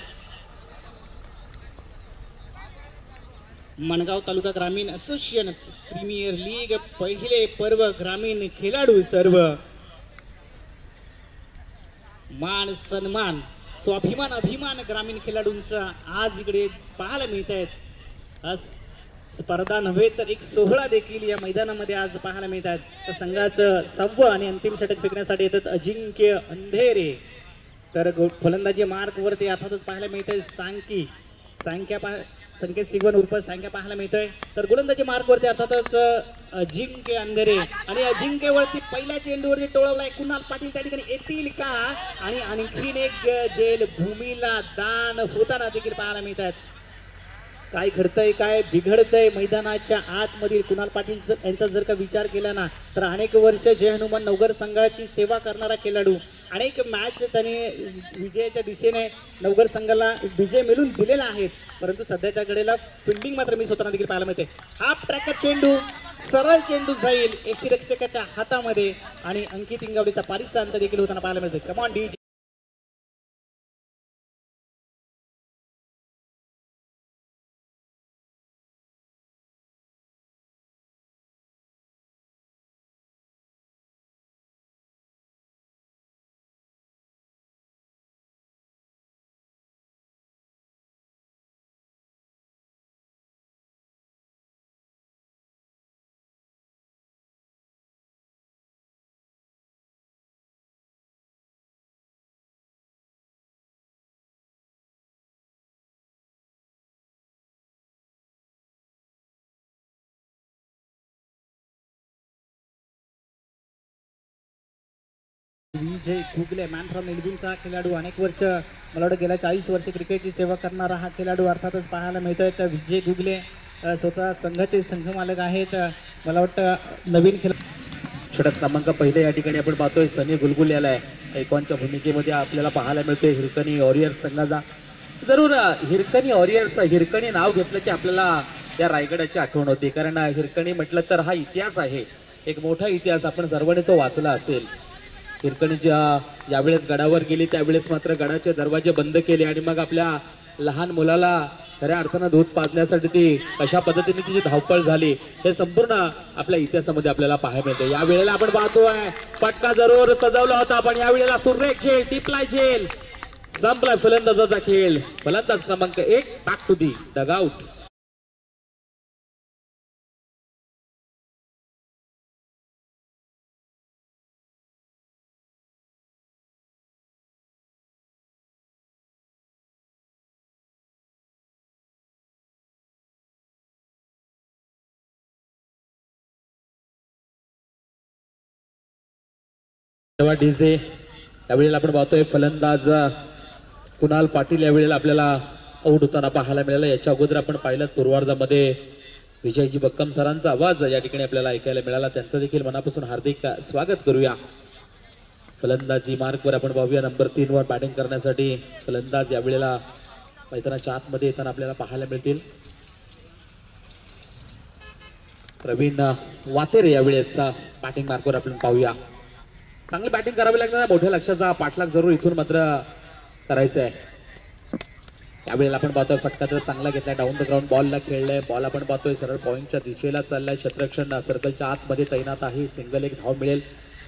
मनगाव तालुका ग्रामीण असोसिएशन प्रीमियर लीग पहिले पर्व. ग्रामीण खेळाडू सर्व. मान सन्मान स्वाभिमान अभिमान ग्रामीण खेळाडूंचा आज इकडे पाहायला मिळत आहेत. स्पर्धा नव्हे तर एक सोहळा देखील या मैदानामध्ये आज पाहायला मिळत आहेत. तर संघाचं 6वं आणि अंतिम षटक फेकण्यासाठी येतात अजिंक्य अंधेरे. तर फलंदाजी मार्क वरती अर्थातच पाहायला मिळत आहे संकेत सिगवन उर्फ सांग्या पाहायला मिळतोय. तर गोलंदाजी मार्क वरती अर्थातच अजिंक्य अंधेरे. आणि अजिंक्यवरती पहिल्या चेंडूवरती टोळवलाय कुणाल पाटील. त्या ठिकाणी येतील का, आणि आणखीन एक जेल भूमीला दान होताना देखील पाहायला मिळत आहेत. काय घडतंय काय बिघडतंय मैदानाच्या आतमधील कुणाल पाटील यांचा जर का विचार केला ना तर अनेक वर्ष जय हनुमान नवघर संघाची सेवा करणारा खेळाडू. अनेक मॅच त्याने विजयाच्या दिशेने नवघर संघाला विजय मिळून दिलेला आहे. परंतु सध्याच्या घडीला फिल्डिंग मात्र मिस होताना देखील पाहायला मिळते. हाफ ट्रॅकर चेंडू, सरळ चेंडू जाईल यष्टीरक्षकाच्या हातामध्ये आणि अंकित इंगवलेचा पारीचा अंत देखील होताना पाहायला मिळते. Come on Vijay Gugale man from निलगिरीचा हा खेळाडू अनेक वर्ष मला वाटतं गेल्या 40 वर्ष क्रिकेटची सेवा करणारा हा खेळाडू अर्थातच पाहायला मिळतोय. तर विजय गुगले स्वतः संघाचे संघमालक आहेत. मला वाटतं नवीन षटक क्रमांक पहिले या ठिकाणी आपण पाहतोय सनी गुलगुल याला ऐकॉनच्या भूमिकेमध्ये आपल्याला पाहायला मिळतोय हिरकणी वॉरियर्स संघाचा. जरूर हिरकणी वॉरियर्स, हिरकणी नाव घेतलं की आपल्याला या रायगडाची आठवण होते, कारण हिरकणी म्हटलं तर हा इतिहास आहे, एक मोठा इतिहास, आपण सर्वांनी तो वाचला असेल. हिरकणी ज्यावेळेस गडावर गेली त्यावेळेस मात्र गडाचे दरवाजे बंद केले आणि मग आपल्या लहान मुलाला खऱ्या अर्थानं दूध पाजण्यासाठी ती कशा पद्धतीने तिची धावपळ झाली हे संपूर्ण आपल्या इतिहासामध्ये आपल्याला पाहायला मिळते. या वेळेला आपण पाहतोय फटका जरूर सजवला होता, पण या वेळेला सुरेख झेल, टिपलाय झेल, संपला फलंदाजाचा खेळ. फलंदाज क्रमांक 1 back to the dugout. DJ यावेळेला आपण पाहतोय फलंदाज कुणाल पाटील यावेळेला आपल्याला आऊट होताना पाहायला मिळाला. याच्या अगोदर आपण पाहिलं पूर्वार्धामध्ये विजयजी बक्कम सरांचा आवाज या ठिकाणी आपल्याला ऐकायला मिळाला, त्यांचं देखील मनापासून हार्दिक स्वागत करूया. फलंदाजी मार्कवर आपण पाहूया नंबर 3 वर बॅटिंग करण्यासाठी फलंदाज यावेळेला मैदानाच्या आतमध्ये येताना आपल्याला पाहायला मिळतील. प्रवीण वातेरे यावेळेस बॅटिंग मार्कवर आपण पाहूया. चांगली बॅटिंग करावी लागणार, मोठ्या लक्षाचा पाठलाग जरूर इथून मात्र करायचा आहे. यावेळेला आपण पाहतोय फटका तर चांगला घेतलाय, डाऊन द ग्राउंड बॉलला खेळलाय, बॉल आपण पाहतोय सरळ पॉईंटच्या दिशेला चाललाय, क्षेत्ररक्षण सर्कलच्या आतमध्ये तैनात आहे. सिंगल एक धाव मिळेल,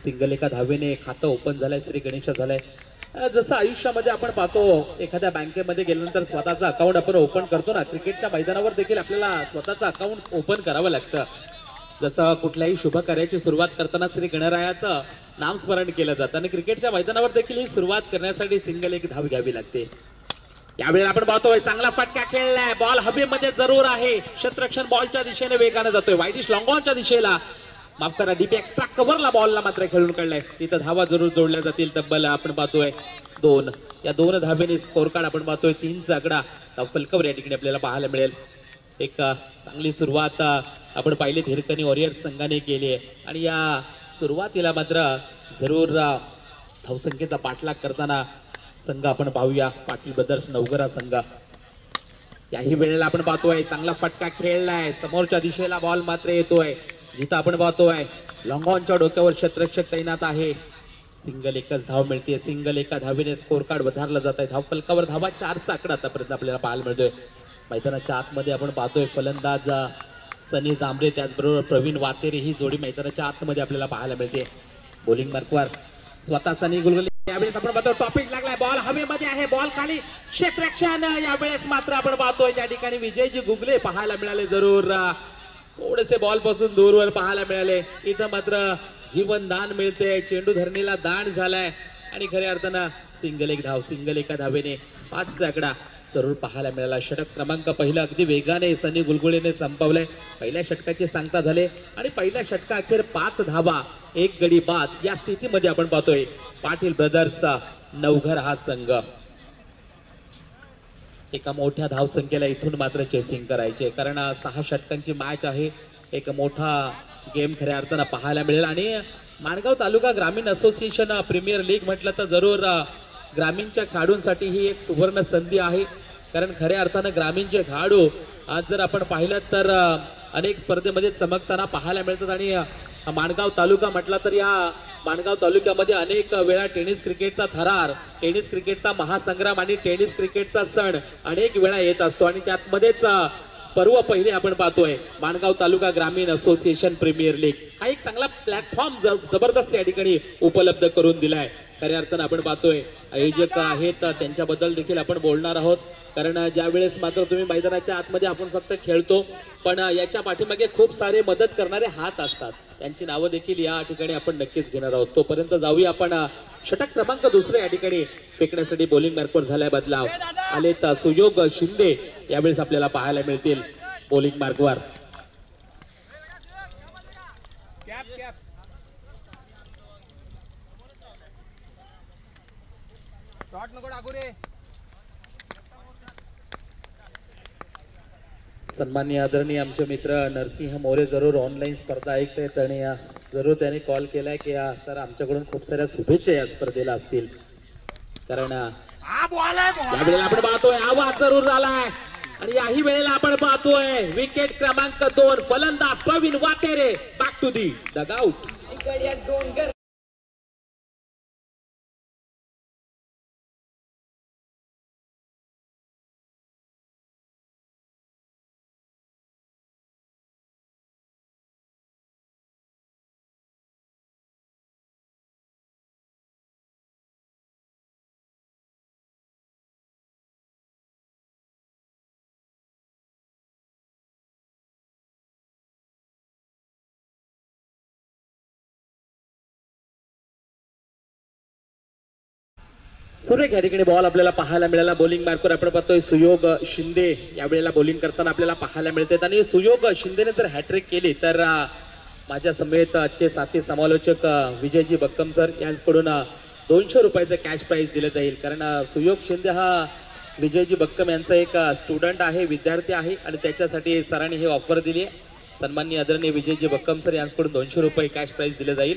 सिंगल एका धावेने खातं ओपन झालंय, श्री गणेश झालंय. जसं आयुष्यामध्ये आपण पाहतो एखाद्या बँकेमध्ये गेल्यानंतर स्वतःचं अकाउंट आपण ओपन करतो ना, क्रिकेटच्या मैदानावर देखील आपल्याला स्वतःचं अकाउंट ओपन करावं लागतं. जसं कुठल्याही शुभ कार्याची सुरुवात करताना श्री गणरायाचं नामस्मरण केलं जातं आणि क्रिकेटच्या मैदानावर देखील ही सुरुवात करण्यासाठी सिंगल एक धाव घ्यावी लागते. यावेळेला आपण पाहतोय चांगला फटका खेळलाय, बॉल हवेमध्ये जरूर आहे, क्षेत्ररक्षण बॉलच्या दिशेने वेगाने जातोय, वाईडिश लॉंग ऑनच्या दिशेला, माफ करा डीपी एक्स्ट्रा कव्हरला बॉलला मात्र खेळून काढलाय. तिथं धावा जरूर जोडल्या जातील, तब्बल आपण पाहतोय 2. या 2 धावेने स्कोर कार्ड आपण पाहतोय 3चा आकडा फलकावर या ठिकाणी आपल्याला पाहायला मिळेल. एक चांगली सुरुवात आपण पाहिली हिरकणी वॉरियर्स संघाने केली आहे आणि या सुरुवातीला मात्र जरूर धावसंख्येचा पाठलाग करताना संघ आपण पाहूया पाटील ब्रदर्स नवगरा संघ. याही वेळेला आपण पाहतोय चांगला फटका खेळलाय, समोरच्या दिशेला बॉल मात्र येतोय, जिथं आपण पाहतोय लॉंग ऑनच्या डोक्यावर क्षेत्ररक्षक तैनात आहे. सिंगल एकच धाव मिळते, सिंगल एका धावेने स्कोर कार्ड वधारला जात आहे. धाव फलकावर धावा 4चा आकडा आतापर्यंत आपल्याला पाहायला मिळतोय. मैदानाच्या आतमध्ये आपण पाहतोय फलंदाज सनी जांभरे, त्याचबरोबर प्रवीण वातेरे ही जोडी मैदानाच्या आतमध्ये आपल्याला पाहायला मिळते. बॉलिंग मार्कवर स्वतः सनी गुलगुले. यावेळेस आपण पाहतोय टॉपिक लागलाय, बॉल हवेमध्ये आहे, बॉल खाली, क्षेत्ररक्षण. यावेळेस मात्र आपण पाहतोय त्या ठिकाणी विजयजी गुगले पाहायला मिळाले, जरूर थोडेसे बॉल पासून दूरवर पाहायला मिळाले. इथं मात्र जीवन दान मिळते, चेंडू धरणीला दान झालाय आणि खऱ्या अर्थानं सिंगल एक धाव, सिंगल एका धावेने 5चा आकडा जरूर पाहायला मिळाला. षटक क्रमांक पहिला अगदी वेगाने सनी गुलगुलेने संपवलंय. पहिल्या षटकाची सांगता झाले आणि पहिल्या षटका अखेर 5 धावा 1 गडी बाद या स्थितीमध्ये आपण पाहतोय पाटील ब्रदर्सचा नवघर हा संघ. एका मोठ्या धावसंख्येला इथून मात्र चेसिंग करायचे, कारण 6 षटकांची मॅच आहे, एक मोठा गेम खऱ्या अर्थानं पाहायला मिळेल. आणि माणगाव तालुका ग्रामीण असोसिएशन प्रीमियर लीग म्हटलं तर जरूर ग्रामीणच्या खेळाडूंसाठी ही एक सुवर्ण संधी आहे, कारण खऱ्या अर्थानं ग्रामीणचे खेळाडू आज जर आपण पाहिलं तर अनेक स्पर्धेमध्ये चमकताना पाहायला मिळतात. आणि माणगाव तालुका म्हटला तर या माणगाव तालुक्यामध्ये अनेक वेळा टेनिस क्रिकेटचा थरार, टेनिस क्रिकेटचा महासंग्राम आणि टेनिस क्रिकेटचा सण अनेक वेळा येत असतो आणि त्यातमध्येच पर्व पहिले आपण पाहतोय माणगाव तालुका ग्रामीण असोसिएशन प्रीमियर लीग. हा एक चांगला प्लॅटफॉर्म जबरदस्त या ठिकाणी उपलब्ध करून दिलाय. खऱ्या अर्थानं आपण पाहतोय आयोजक आहेत त्यांच्याबद्दल देखील आपण बोलणार आहोत, कारण ज्या वेळेस मात्र तुम्ही मैदानाच्या आतमध्ये आपण फक्त खेळतो, पण याच्या पाठीमागे खूप सारे मदत करणारे हात असतात, त्यांची नावं देखील या ठिकाणी आपण नक्कीच घेणार आहोत. तोपर्यंत जाऊया आपण षटक क्रमांक 2 या ठिकाणी फेकण्यासाठी बॉलिंग मार्कवर झालाय बदलाव. आलेच सुयोग शिंदे यावेळेस आपल्याला पाहायला मिळतील बॉलिंग मार्कवर. सन्माननीय आदरणीय आमचे मित्र नरसिंह मोरे जरूर ऑनलाईन स्पर्धा ऐकतायत आणि जरूर त्यांनी कॉल केलाय की सर आमच्याकडून खूप साऱ्या शुभेच्छा या स्पर्धेला असतील, कारण यावेळेला आपण पाहतोय आवाज जरूर झालाय आणि याही वेळेला आपण पाहतोय विकेट क्रमांक 2 फलंदाज Pravin Watere back to the dugout. सुरेख या ठिकाणी बॉल आपल्याला पाहायला मिळाला. बॉलिंग मार्कवर आपण पाहतोय सुयोग शिंदे यावेळेला बॉलिंग करताना आपल्याला पाहायला मिळते आणि सुयोग शिंदेने जर हॅट्रिक केली तर माझ्या समेत आजचे साथी समालोचक विजयजी बक्कम सर यांच्याकडून 200 रुपयाचं कॅश प्राइज दिलं जाईल, कारण सुयोग शिंदे हा विजयजी बक्कम यांचा एक स्टुडंट आहे, विद्यार्थी आहे आणि त्याच्यासाठी सरांनी हे ऑफर दिली आहे. सन्माननीय आदरणीय विजयजी बक्कम सर यांच्याकडून 200 रुपये कॅश प्राइज दिलं जाईल.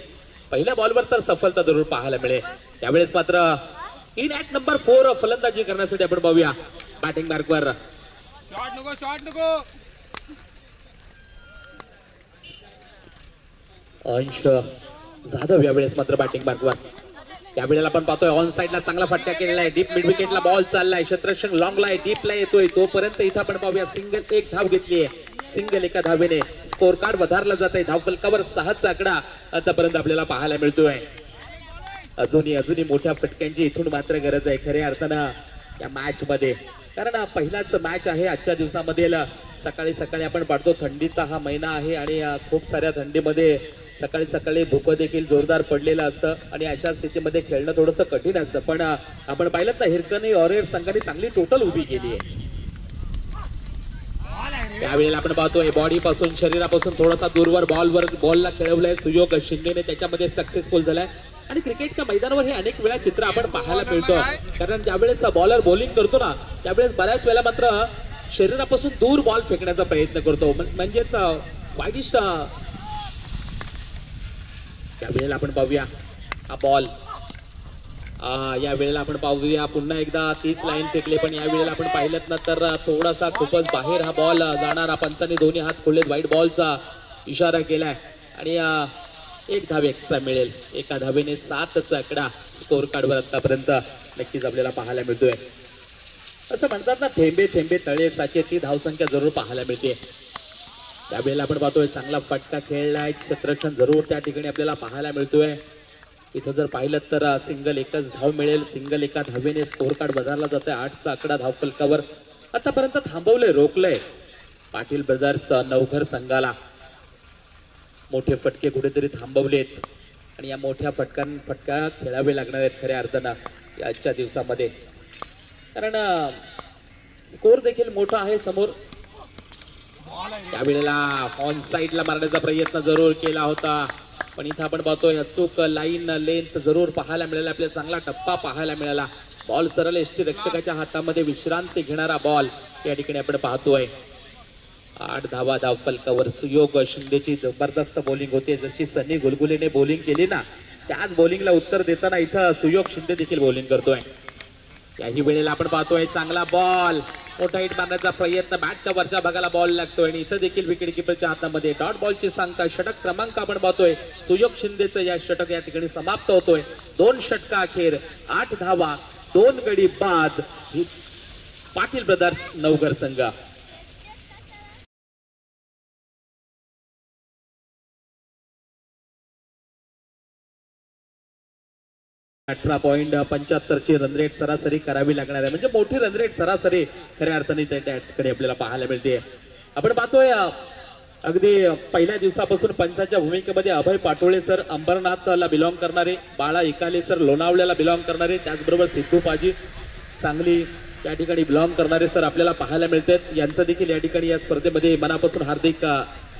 पहिल्या बॉलवर तर सफलता जरूर पाहायला मिळेल. त्यावेळेस मात्र इन ॲट नंबर 4 फलंदाजी करण्यासाठी आपण पाहूया बॅटिंग मार्कवर अंश जाधव यावेळेस मात्र बॅटिंग मार्कवर. त्यावेळेला आपण पाहतोय ऑन साइडला चांगला फटका केलेला आहे, डीप मिड विकेटला बॉल चाललाय, क्षेत्ररक्षक लॉंगला आहे, डीपला येतोय, तोपर्यंत इथं आपण पाहूया सिंगल एक धाव घेतली आहे. सिंगल एका धावेने स्कोर कार्ड वधारला जात आहे. धाव फलकावर 6चा आकडा आतापर्यंत आपल्याला पाहायला मिळतोय. अजूनही मोठ्या फटक्यांची इथून मात्र गरज आहे खऱ्या अर्थानं या मॅच मध्ये, कारण पहिलाच मॅच आहे आजच्या दिवसामध्ये. सकाळी आपण पाहतो थंडीचा हा महिना आहे आणि खूप साऱ्या थंडीमध्ये सकाळी धुकं देखील जोरदार पडलेलं असतं आणि अशा स्थितीमध्ये खेळणं थोडंसं कठीण असतं. पण आपण पाहिलं तर हिरकणी वॉरियर संघाने चांगली टोटल उभी केली आहे. त्यावेळेला आपण पाहतोय बॉडी पासून शरीरापासून थोडासा दूरवर बॉलला खेळवलंय सुयोग शिंदेने, त्याच्यामध्ये सक्सेसफुल झालाय. आणि क्रिकेटच्या मैदानावर हे अनेक वेळा चित्र आपण पाहायला मिळतो, कारण ज्यावेळेस बॉलर बॉलिंग करतो ना त्यावेळेस बऱ्याच वेळेला मात्र शरीरापासून दूर बॉल फेकण्याचा प्रयत्न करतो, म्हणजेच वाईडिश. त्यावेळेला आपण पाहूया हा बॉल, या वेळेला आपण पाहूया पुन्हा एकदा 30 लाईन फेकले, पण या वेळेला आपण पाहिलं ना तर थोडासा खूपच बाहेर हा बॉल जाणारा. पंचांनी दोन्ही हात खोललेत, व्हाईट बॉलचा इशारा केलाय आणि एक धाव एक्स्ट्रा मिळेल. एका धावेने 7चा आकडा स्कोर कार्डवर आतापर्यंत नक्कीच आपल्याला पाहायला मिळतोय. असं म्हणतात ना थेंबे थेंबे तळे साचे, ती धावसंख्या जरूर पाहायला मिळते. त्यावेळेला आपण पाहतोय चांगला फटका खेळलाय, क्षेत्ररक्षण जरूर त्या ठिकाणी आपल्याला पाहायला मिळतोय. इथं जर पाहिलं तर सिंगल एकच धाव मिळेल. सिंगल एका धावेने स्कोर कार्ड बदलला जातोय. 8चा आकडा धाव फलकावर आतापर्यंत थांबवलंय, रोखलंय पाटील ब्रदर्स नवघर संघाला. मोठे फटके कुठेतरी थांबवलेत आणि या मोठ्या फटका खेळावे लागणार आहेत खऱ्या अर्थानं आजच्या दिवसामध्ये, कारण स्कोर देखील मोठा आहे समोर. त्यावेळेला ऑन साइडला मारण्याचा प्रयत्न जरूर केला होता, पण इथं आपण पाहतोय अचूक लाईन लेंथ जरूर पाहायला मिळाला. आपल्याला चांगला टप्पा पाहायला मिळाला. बॉल सरळ एसटी रक्षकाच्या हातामध्ये विश्रांती घेणारा बॉल या ठिकाणी आपण पाहतोय. 8 धावा धाव फलकावर. सुयोग शिंदेची जबरदस्त बॉलिंग होते, जशी सनी गुलगुलेने बॉलिंग केली ना त्याच बॉलिंगला उत्तर देताना इथं सुयोग शिंदे देखील बॉलिंग करतोय. याही वेळेला आपण पाहतोय चांगला बॉल, मोठा हिट मारण्याचा प्रयत्न, बॅटच्या वरच्या भागाला बॉल लागतोय आणि इथं देखील विकेट किपरच्या हातामध्ये डॉट बॉलची सांगता. षटक क्रमांक आपण पाहतोय सुयोग शिंदेचं या षटक या ठिकाणी समाप्त होतोय. 2 षटका अखेर 8 धावा 2 गडी बाद. पाटील ब्रदर्स नवघर संघ. 18.75ची रनरेट सरासरी करावी लागणार आहे, म्हणजे मोठी रनरेट सरासरी खऱ्या अर्थाने त्याकडे आपल्याला पाहायला मिळते. आपण पाहतोय अगदी पहिल्या दिवसापासून पंचाच्या भूमिकेमध्ये अभय पाटोळे सर अंबरनाथला बिलॉंग करणारे, बाळा इकाले सर लोणावळ्याला बिलॉंग करणारे, त्याचबरोबर सिद्धू पाजी सांगली या ठिकाणी बिलॉंग करणारे सर आपल्याला पाहायला मिळतात. यांचं देखील या ठिकाणी या स्पर्धेमध्ये मनापासून हार्दिक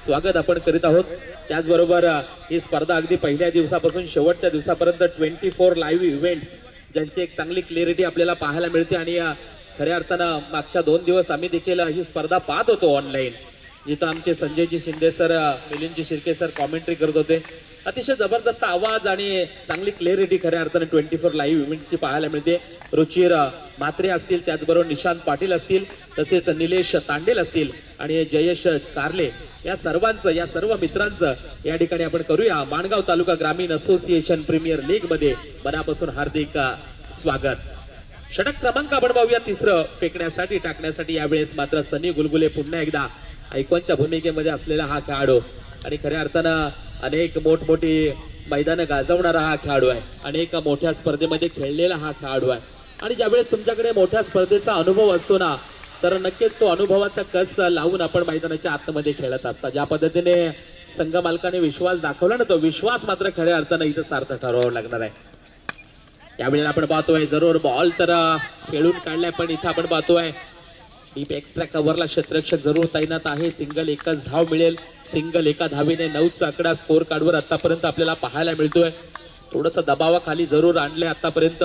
स्वागत आपण करीत आहोत. त्याचबरोबर ही स्पर्धा अगदी पहिल्या दिवसापासून शेवटच्या दिवसापर्यंत 24 लाईव्ह इव्हेंट्स ज्यांची एक चांगली क्लिअरिटी आपल्याला पाहायला मिळते. आणि खऱ्या अर्थानं मागच्या 2 दिवस आम्ही देखील ही स्पर्धा पाहत होतो ऑनलाईन, जिथं आमचे Sanjayji Shinde sir, मिलिंदजी Shirke sir commentary करत होते. अतिशय जबरदस्त आवाज आणि चांगली क्लिअरिटी खऱ्या अर्थाने 24 लाईव्ह इव्हेंटची पाहायला मिळते. रुचिर म्हात्रे असतील, त्याचबरोबर निशांत पाटील असतील, तसेच निलेश तांडेल असतील आणि जयेश कारले, या सर्वांचं, या सर्व मित्रांचं या ठिकाणी आपण करूया माणगाव तालुका ग्रामीण असोसिएशन प्रीमियर लीग मध्ये मनापासून हार्दिक स्वागत. षटक क्रमांक आपण पाहूया 3रं फेकण्यासाठी, टाकण्यासाठी यावेळेस मात्र सनी गुलगुले पुन्हा एकदा आयकॉनच्या भूमिकेमध्ये असलेला हा खेळाडू आणि खऱ्या अर्थानं अनेक मोठमोठी मैदानं गाजवणारा हा खेळाडू आहे. अनेक मोठ्या स्पर्धेमध्ये खेळलेला हा खेळाडू आहे. आणि ज्यावेळेस तुमच्याकडे मोठ्या स्पर्धेचा अनुभव असतो ना, तर नक्कीच तो अनुभवाचा कस लावून आपण मैदानाच्या आतमध्ये खेळत असता. ज्या पद्धतीने संघ मालकाने विश्वास दाखवला ना, तो विश्वास मात्र खऱ्या अर्थानं इथं सार्थ ठरवावं लागणार आहे. यावेळेला आपण पाहतोय जरूर बॉल तर खेळून काढलाय, पण इथं आपण पाहतोय डीप एक्स्ट्रा कव्हरला क्षेत्ररक्षक जरूर तैनात आहे. सिंगल एकच धाव मिळेल. सिंगल एका धावेने 9चा आकडा स्कोर कार्डवर आतापर्यंत आपल्याला पाहायला मिळतोय. थोडस दबावाखाली जरूर आणले आतापर्यंत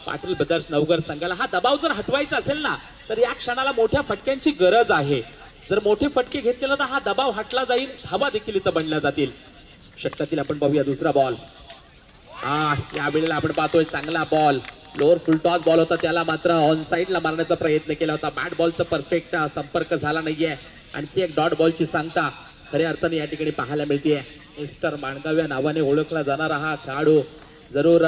पाटील ब्रदर्स नवघर संघाला. हा दबाव जर हटवायचा असेल ना, तर या क्षणाला मोठ्या फटक्यांची गरज आहे. जर मोठे फटके घेतले तर हा दबाव हटला जाईल, धावा देखील इथं बनल्या जातील. षटकातील आपण पाहूया दुसरा बॉल. या वेळेला आपण पाहतोय चांगला बॉल, लोअर फुल टॉस बॉल होता, त्याला मात्र ऑन साईडला मारण्याचा प्रयत्न केला होता. बॅट बॉलचा परफेक्ट संपर्क झाला नाहीये. आणखी एक डॉट बॉलची सांगता खऱ्या अर्थाने या ठिकाणी पाहायला मिळते. मिस्टर माणगाव या नावाने ओळखला जाणारा हा खेळाडू जरूर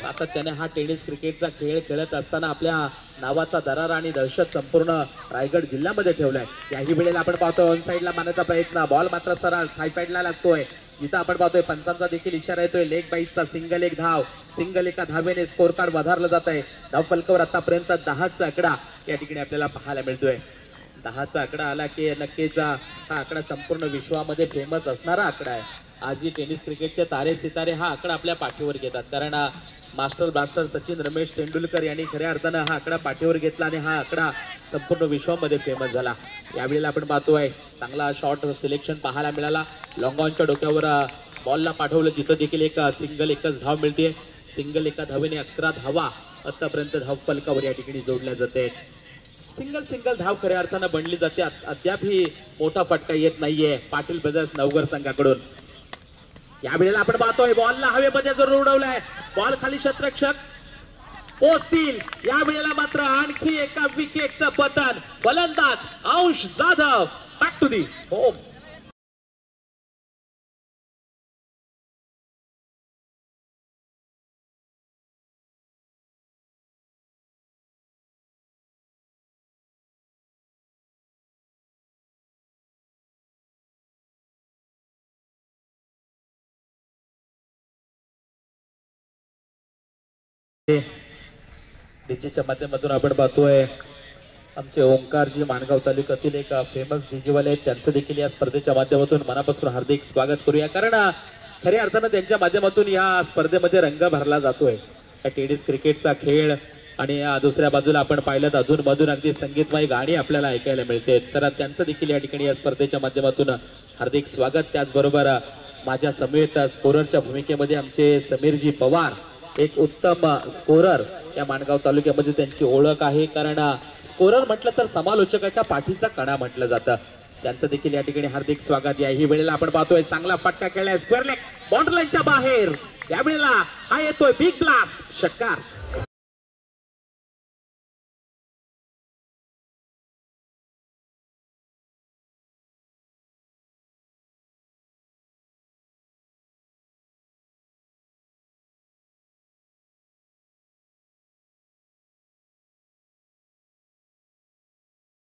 सातत्याने हा टेनिस क्रिकेटचा खेळ खेळत असताना आपल्या नावाचा दरारा आणि दहशत संपूर्ण रायगड जिल्ह्यामध्ये ठेवलाय. याही वेळेला आपण पाहतोय ऑन साईडला मारण्याचा प्रयत्न, बॉल मात्र सरळ साईडला लागतोय. जिथं आपण पाहतोय पंचांचा देखील इशारा येतोय. लेग बाईसचा सिंगल एक धाव, सिंगल एका धावेने स्कोर कार्ड वधारलं जात आहे. धाव फलकावर आतापर्यंत 10चा आकडा या ठिकाणी आपल्याला पाहायला मिळतोय. 10चा आकडा आला की नक्कीच हा आकडा संपूर्ण विश्वामध्ये फेमस असणारा आकडा आहे. आजही टेनिस क्रिकेटचे तारे सितारे हा आकडा आपल्या पाठीवर घेतात, कारण मास्टर ब्लास्टर सचिन रमेश तेंडुलकर यांनी खऱ्या अर्थानं हा आकडा पाठीवर घेतला आणि हा आकडा संपूर्ण विश्वामध्ये फेमस झाला. यावेळेला आपण पाहतोय चांगला शॉर्ट सिलेक्शन पाहायला मिळाला. लॉंग ऑनच्या डोक्यावर बॉलला पाठवलं, जिथं देखील एक सिंगल एकच धाव मिळते. सिंगल एका धावेने 11 धावा आतापर्यंत धाव फलकावर या ठिकाणी जोडल्या जाते. सिंगल सिंगल धाव खऱ्या अर्थानं बनली जाते. अद्याप ही मोठा फटका येत नाहीये पाटील ब्रदर्स नवघर संघाकडून. यावेळेला आपण पाहतोय बॉलला हवेमध्ये जरूर उडवलाय, बॉल खाली क्षेत्ररक्षक पोचतील. यावेळेला मात्र आणखी एका विकेटचं पतन. फलंदाज Ansh Jadhav back to the home. डीजेच्या माध्यमातून आपण पाहतोय आमचे ओंकारजी माणगाव तालुक्यातील एक फेमस डीजेवाले आहेत, त्यांचं देखील या स्पर्धेच्या माध्यमातून मनापासून हार्दिक स्वागत करूया. कारण खऱ्या अर्थानं त्यांच्या माध्यमातून या स्पर्धेमध्ये रंग भरला जातोय. टेनिस क्रिकेटचा खेळ आणि दुसऱ्या बाजूला आपण पाहिलं तर अजून मधून अगदी संगीतमय गाणी आपल्याला ऐकायला मिळते. तर त्यांचं देखील या ठिकाणी या स्पर्धेच्या माध्यमातून हार्दिक स्वागत. त्याचबरोबर माझ्या समेत स्कोररच्या भूमिकेमध्ये आमचे समीरजी पवार, एक उत्तम स्कोरर या माणगाव तालुक्यामध्ये त्यांची ओळख आहे. कारण स्कोरर म्हटलं तर समालोचकाच्या पाठीचा कणा म्हटलं जातं. त्यांचं देखील या ठिकाणी हार्दिक स्वागत. याही वेळेला आपण पाहतोय चांगला फटका केलाय स्क्वेअर लेग बाउंड्री लाईनच्या बाहेर. यावेळेला हा येतोय बिग ब्लास्ट षटकार.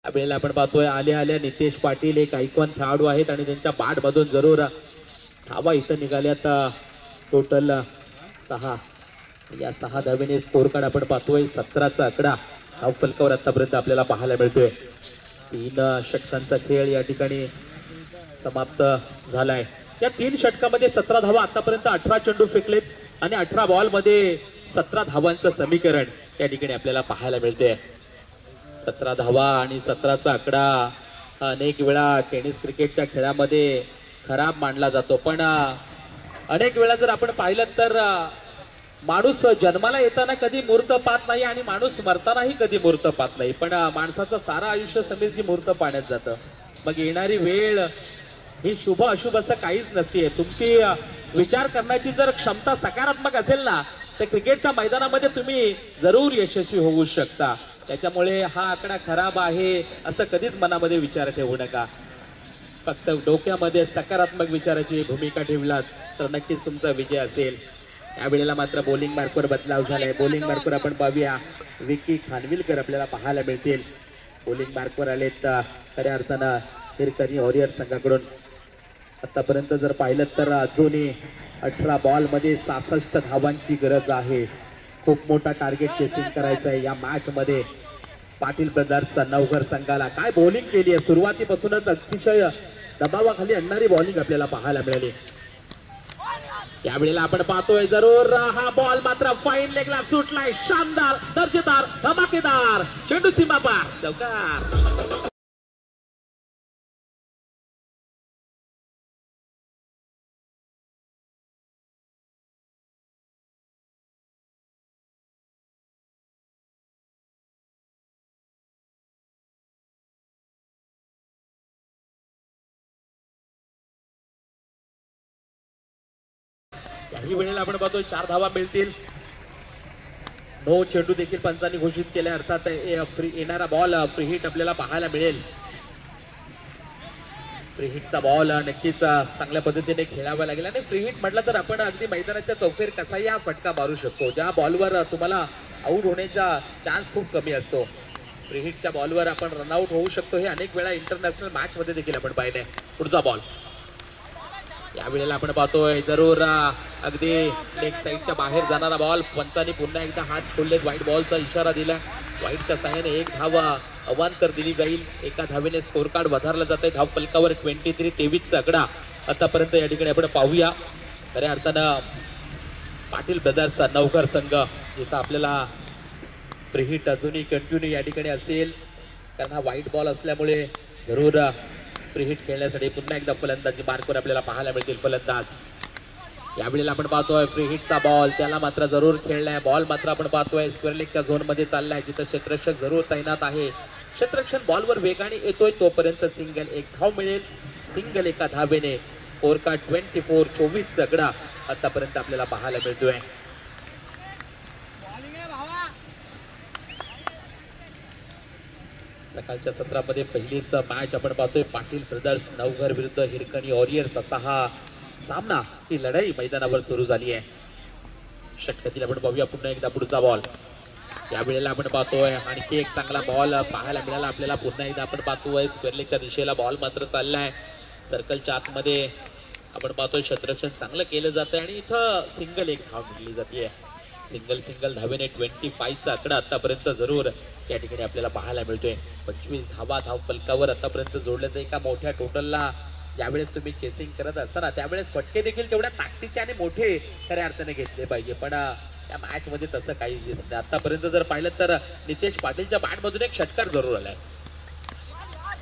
वेळेला आपण पाहतोय आल्या आल्या नितेश पाटील एक आयकॉन खेळाडू आहेत आणि त्यांच्या बॅट मधून जरूर धावा इथं निघाल्यात. टोटल 6. या 6 धावेने स्कोर कार्ड आपण पाहतोय 17चा आकडा धाव फलकावर आतापर्यंत आपल्याला पाहायला मिळतोय. 3 षटकांचा खेळ या ठिकाणी समाप्त झालाय. या 3 षटकामध्ये 17 धावा आतापर्यंत 18 चेंडू फेकलेत आणि 18 बॉल मध्ये 17 धावांचं समीकरण या ठिकाणी आपल्याला पाहायला मिळते. 17 धावा आणि 17चा आकडा अनेक वेळा टेनिस क्रिकेटच्या खेळामध्ये खराब मानला जातो, पण अनेक वेळा जर आपण पाहिलं तर माणूस जन्माला येताना कधी मूर्त पाहत नाही आणि माणूस मरतानाही कधी मूर्त पाहत नाही, पण माणसाचं सारं आयुष्य समीरजी मूर्त पाण्यात जातं. मग येणारी वेळ ही शुभ अशुभ असं काहीच नसते. तुमची विचार करण्याची जर क्षमता सकारात्मक असेल ना तर क्रिकेटच्या मैदानामध्ये तुम्ही जरूर यशस्वी होऊ शकता. त्याच्यामुळे हा आकडा खराब आहे असं कधीच मनामध्ये विचार ठेवू नका. फक्त डोक्यामध्ये सकारात्मक विचाराची भूमिका ठेवलात तर नक्कीच तुमचा विजय असेल. यावेळेला मात्र बॉलिंग मार्कवर बदलाव झालाय. बॉलिंग मार्कवर आपण पाहूया विकी खानविलकर आपल्याला पाहायला मिळतील. बॉलिंग मार्कवर आलेत खऱ्या अर्थानं हिरकणी वॉरियर संघाकडून. आतापर्यंत जर पाहिलं तर अजूनही 18 बॉल मध्ये 66 धावांची गरज आहे. खूप मोठा टार्गेट चेसिंग करायचं आहे या मॅच मध्ये. पाटील ब्रदर्स नवघर संघाला काय बॉलिंग केली आहे. सुरुवातीपासूनच अतिशय दबावाखाली आणणारी बॉलिंग आपल्याला पाहायला मिळाली. यावेळेला आपण पाहतोय जरूर हा बॉल मात्र फाईन लेगला सुटलाय. शानदार, दर्जेदार, धमाकेदार चेंडू सीमा पार. चौकार. काही वेळेला आपण पाहतोय 4 धावा मिळतील. नो चेंडू देखील पंचांनी घोषित केल्या. अर्थात येणारा बॉल फ्री हिट आपल्याला पाहायला मिळेल. फ्री हिटचा बॉल नक्कीच चांगल्या पद्धतीने खेळावा लागेल. आणि फ्री हिट म्हटलं तर आपण अगदी मैदानाच्या चौफेर कसाही हा फटका मारू शकतो. ज्या बॉलवर तुम्हाला आऊट होण्याचा चान्स खूप कमी असतो. फ्री हिटच्या बॉलवर आपण रनआउट होऊ शकतो. हे अनेक वेळा इंटरनॅशनल मॅच मध्ये देखील आपण पाहिलंय. पुढचा बॉल यावेळेला आपण पाहतोय जरूर अगदी लेग साईडच्या बाहेर जाणारा बॉल. पंचांनी पुन्हा एकदा हात खोललेत. व्हाईट बॉलचा इशारा दिला. व्हाईटच्या साह्याने 1 धाव अवांतर दिली जाईल. एका धावेने स्कोर कार्ड वधारलं जात आहे. धाव फलकावर 23-23 आकडा आतापर्यंत या ठिकाणी आपण पाहूया. खऱ्या अर्थानं पाटील ब्रदर्स नवघर संघ इथं आपल्याला फ्री हिट अजूनही कंटिन्यू या ठिकाणी असेल. कारण हा व्हाईट बॉल असल्यामुळे जरूर फ्री हिट खेळण्यासाठी पुन्हा एकदा फलंदाजी मार्कवर आपल्याला पाहायला मिळतील फलंदाज. यावेळेला आपण पाहतोय फ्री हिटचा बॉल त्याला मात्र जरूर खेळलाय. बॉल मात्र आपण पाहतोय स्क्वेअर लेगच्या झोन मध्ये चाललाय जिथं क्षेत्ररक्षक जरूर तैनात आहे. क्षेत्ररक्षण बॉलवर वेगाने येतोय तोपर्यंत सिंगल 1 धाव मिळेल. सिंगल एका धावेने स्कोर कार्ड 24-24 आकडा आतापर्यंत आपल्याला पाहायला मिळतोय. सकाळच्या सत्रामध्ये पहिलीच मॅच आपण पाहतोय पाटील ब्रदर्स नवघर विरुद्ध हिरकणी वॉरियर्स असा हा सामना. ही लढाई मैदानावर सुरू झाली आहे. षटकातील आपण पाहूया पुन्हा एकदा पुढचा बॉल. यावेळेला आपण पाहतोय आणखी एक चांगला बॉल पाहायला मिळाला आपल्याला. पुन्हा एकदा आपण पाहतोय स्क्वेअर लेगच्या दिशेला बॉल मात्र चाललाय. सर्कलच्या आतमध्ये आपण पाहतोय क्षेत्ररक्षण चांगलं केलं जातंय आणि इथं सिंगल 1 धाव मिळली जाते. सिंगल धावेने 25चा आकडा आतापर्यंत जरूर या ठिकाणी आपल्याला पाहायला मिळतोय. 25 धावा धाव फलकावर आतापर्यंत जोडल्यात. एका मोठ्या टोटलला ज्यावेळेस तुम्ही चेसिंग करत असताना त्यावेळेस फटके देखील तेवढ्या ताकदीचे आणि मोठे खऱ्या अर्थाने घेतले पाहिजे. पण या मॅच मध्ये तसं काहीच दिसत नाही. आतापर्यंत जर पाहिलं तर नितेश पाटीलच्या बॅट मधून एक षटकार जरूर आलाय.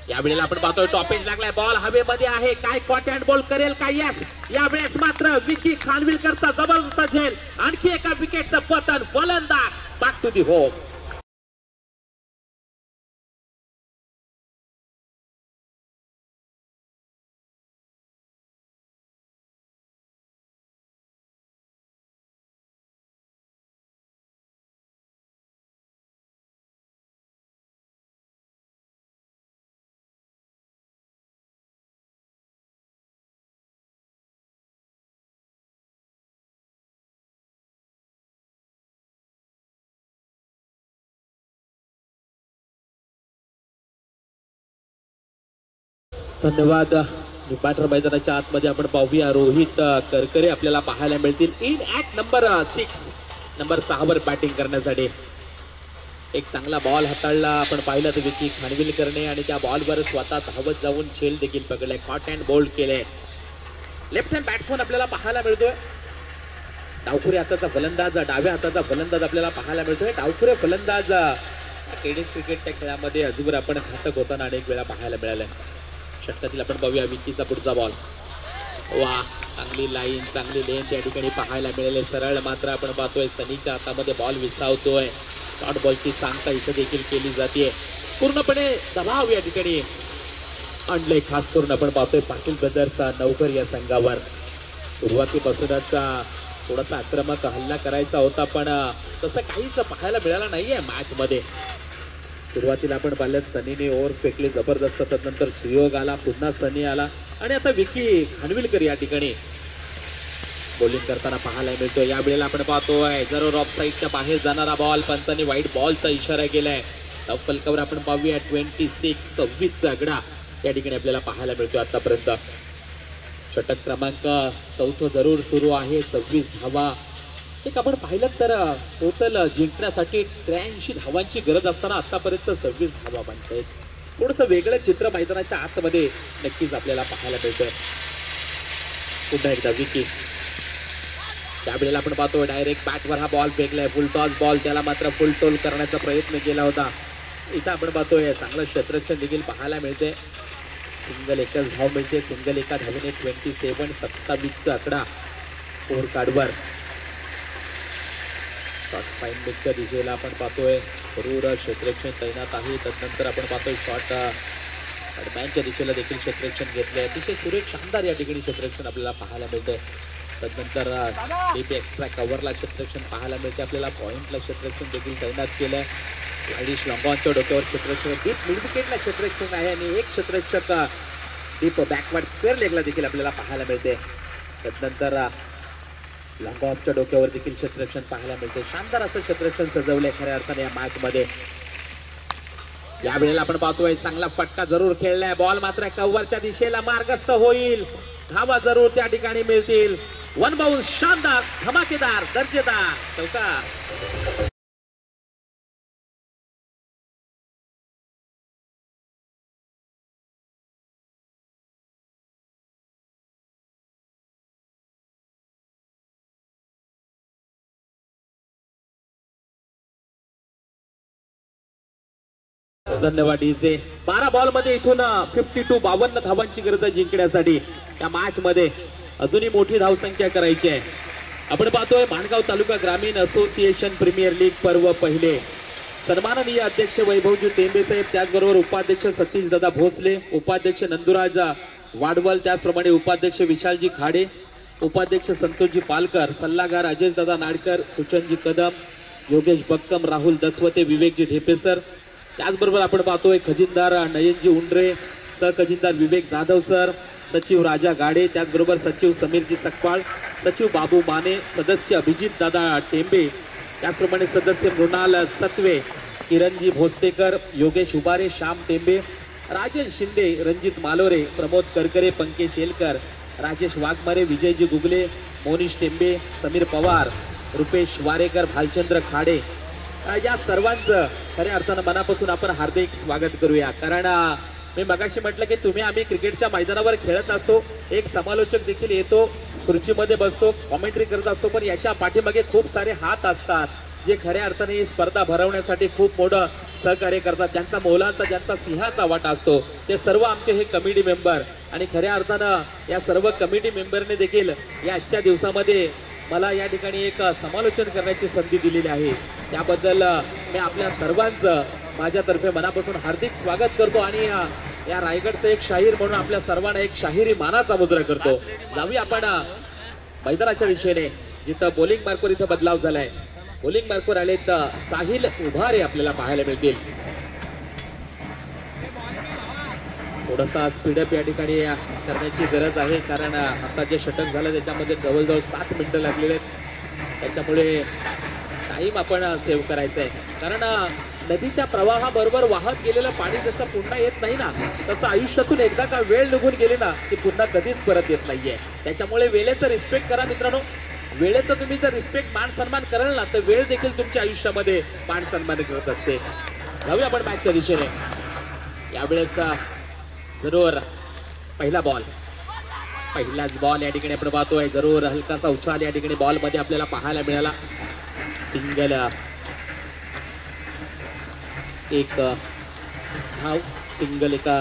यावेळेला आपण पाहतोय टॉपेज लागलाय. बॉल हवेमध्ये आहे. काय कॉट अँड बॉल करेल काय? यस. यावेळेस मात्र विकी खानविलकरचा जबरदस्त झेल. आणखी एका विकेटचं पतन. फलंदाज बॅक टू दी होम. धन्यवाद. बॅटर मैदानाच्या आतमध्ये आपण पाहूया रोहित करकरे आपल्याला पाहायला मिळतील. इन ऍट नंबर 6 वर बॅटिंग करण्यासाठी. एक चांगला बॉल हाताळला आपण पाहिलं तर विकी खानविलकरने आणि त्या बॉलवर स्वतः धावत जाऊन खेळ देखील पकडलाय. कॉट अँड बोल्ड केले. लेफ्ट हँड बॅट्समन आपल्याला पाहायला मिळतोय. डावखुरे हाताचा फलंदाज डाव्या हाताचा फलंदाज आपल्याला पाहायला मिळतोय. डावखुरे फलंदाज टेनिस क्रिकेटच्या खेळामध्ये अजून आपण घातक होताना अनेक वेळा पाहायला मिळालाय. षटकातील आपण पाहूया विकीचा पुढचा बॉल. वा, चांगली लाईन, चांगली लेंथ या ठिकाणी पाहायला मिळेल. सरळ मात्र आपण पाहतोय सनीच्या हातामध्ये बॉल विसावतोय. शॉर्ट बॉलची सांगता इथं देखील केली जाते. पूर्णपणे दबाव या ठिकाणी आणलंय, खास करून आपण पाहतोय पाटील ब्रदर्सचा नवकर या संघावर. सुरुवातीपासूनच थोडासा आक्रमक हल्ला करायचा होता, पण तसं काहीच पाहायला मिळालं नाहीये मॅच मध्ये. सुरुवातीला आपण पाहिलं सनीने ओव्हर फेकले जबरदस्त, त्यानंतर सुयोग आला, पुन्हा सनी आला आणि आता विकी खानविलकर या ठिकाणी बॉलिंग करताना पाहायला मिळतो. या वेळेला आपण पाहतोय जरूर ऑफ साईडच्या बाहेर जाणारा बॉल, पंचांनी व्हाईट बॉलचा इशारा केलाय. फलकावर आपण पाहूया 26 आकडा या ठिकाणी आपल्याला पाहायला मिळतो. आतापर्यंत षटक क्रमांक 4 जरूर सुरू आहे. 26 धावा. एक आपण पाहिलं तर टोटल जिंकण्यासाठी 83 धावांची गरज असताना आतापर्यंत 26 धावा बनतायत. थोडंसं वेगळं चित्र मैदानाच्या आतमध्ये नक्कीच आपल्याला पाहायला मिळतंय. पुन्हा एकदा विकी. त्यावेळेला आपण पाहतो डायरेक्ट बॅटवर हा बॉल फेकलाय. फुल टॉस बॉल, त्याला मात्र फुल टोल करण्याचा प्रयत्न केला होता. इथं आपण पाहतोय चांगलं क्षेत्ररक्षण देखील पाहायला मिळते. सिंगल एकच धाव मिळते. सिंगल एका धावेने 27 आकडा स्कोर कार्डवर. शॉर्ट फाईन मिक्सच्या दिशेला आपण पाहतोय जरूर क्षेत्ररक्षण तैनात आहे. त्यानंतर आपण पाहतोय शॉर्ट हॅडमॅनच्या दिशेला देखील क्षेत्ररक्षण घेतलंय. अतिशय सुरेख शानदार या ठिकाणी क्षेत्ररक्षण आपल्याला पाहायला मिळतंय. त्यानंतर डीप एक्स्ट्रा कव्हरला क्षेत्ररक्षण पाहायला मिळते. आपल्याला पॉइंटला क्षेत्ररक्षण देखील तैनात केलंय. वाईडिश लॉंगॉनच्या डोक्यावर क्षेत्ररक्षण, डीप मिड विकेटला क्षेत्ररक्षण आहे आणि एक क्षेत्ररक्षक डीप बॅकवर्ड स्क्वेअर लेगला देखील आपल्याला पाहायला मिळते. त्यानंतर लॉंगॉनच्या डोक्यावर देखील क्षेत्ररक्षण पाहायला मिळते. शानदार असं क्षेत्ररक्षण सजवलंय खऱ्या अर्थाने या मॅच मध्ये. या वेळेला आपण पाहतोय चांगला फटका जरूर खेळलाय. बॉल मात्र कव्हरच्या दिशेला मार्गस्थ होईल. धावा जरूर त्या ठिकाणी मिळतील. वन बाउन्स, शानदार, धमाकेदार, दर्जेदार चौकार. धन्यवाद डीजे. 12 बॉल मध्ये इथून 52 धावांची गरज आहे जिंकण्यासाठी. या मॅच मध्ये अजूनही मोठी धावसंख्या करायची आहे. आपण पाहतोय माणगाव तालुका ग्रामीण असोसिएशन प्रीमियर लीग पर्व पहिले. सन्माननीय अध्यक्ष वैभवजी टेंबे साहेब, त्याचबरोबर उपाध्यक्ष सतीश दादा भोसले, उपाध्यक्ष नंदुराज वाडवल, त्याचप्रमाणे उपाध्यक्ष विशालजी खाडे, उपाध्यक्ष संतोषजी पालकर, सल्लागार अजय दादा नाडकर, सुचनजी कदम, योगेश बक्कम, राहुल दसवते, विवेकजी ढेपेसर. त्याचबरोबर आपण पाहतोय खजिनदार नयनजी उंडरे, सहखजिनदार विवेक जाधव सर, सचिव राजा गाडे, त्याचबरोबर सचिव समीरजी सकपाळ, सचिव बाबू माने, सदस्य अभिजित दादा टेंबे, त्याचप्रमाणे सदस्य मृणाल सत्वे, किरणजी भोसतेकर, योगेश उबारे, श्याम टेंबे, राजेश शिंदे, रणजित मालोरे, प्रमोद करकरे, पंकज शेलकर, राजेश वाघमारे, विजयजी गुगले, मोनिश टेंबे, समीर पवार, रुपेश वारेकर, भालचंद्र खाडे, या सर्वांचं खऱ्या अर्थानं मनापासून आपण हार्दिक स्वागत करूया. कारण मी मगाशी म्हटलं की तुम्ही आम्ही क्रिकेटच्या मैदानावर खेळत असतो, एक समालोचक देखील येतो, खुर्चीमध्ये बसतो, कॉमेंट्री करत असतो, पण याच्या पाठीमागे खूप सारे हात असतात जे खऱ्या अर्थाने ही स्पर्धा भरवण्यासाठी खूप मोठं सहकार्य करतात. ज्यांचा मोलाचा, ज्यांचा सिंहाचा वाटा असतो ते सर्व आमचे हे कमिटी मेंबर. आणि खऱ्या अर्थानं या सर्व कमिटी मेंबरने देखील या आजच्या दिवसामध्ये मला या ठिकाणी एक समालोचन करण्याची संधी दिलेली आहे. त्याबद्दल मी आपल्या सर्वांचं माझ्यातर्फे मनापासून हार्दिक स्वागत करतो आणि या रायगडचं एक शाहीर म्हणून आपल्या सर्वांना एक शाहिरी मानाचा मुद्रा करतो. जाऊया आपण मैदानाच्या दिशेने, जिथं बॉलिंग मार्कवर इथं बदलाव झालाय. बॉलिंग मार्कवर आले तर साहिल उभारे आपल्याला पाहायला मिळतील. थोडासा स्पीडअप या ठिकाणी करण्याची गरज आहे, कारण आता जे षटक झालं त्याच्यामध्ये जवळजवळ 7 मिनिटं लागलेले आहेत. त्याच्यामुळे टाइम आपण सेव्ह करायचा आहे. कारण नदीच्या प्रवाहाबरोबर वाहत गेलेलं पाणी जसं पुन्हा येत नाही ना, तसं आयुष्यातून एकदा का वेळ निघून गेली ना ती पुन्हा कधीच परत येत नाहीये. त्याच्यामुळे वेळेचं रिस्पेक्ट करा मित्रांनो. वेळेचं तुम्ही जर रिस्पेक्ट, मान सन्मान कराल ना तर वेळ देखील तुमच्या आयुष्यामध्ये मान सन्मान करत असते. जाऊया आपण मॅचच्या दिशेने. यावेळेस जरूर पहिला बॉल, पहिलाच बॉल या ठिकाणी आपण पाहतोय. जरूर हलकासा उछाल या ठिकाणी बॉल मध्ये आपल्याला पाहायला मिळाला. सिंगल, एक धाव, सिंगल एका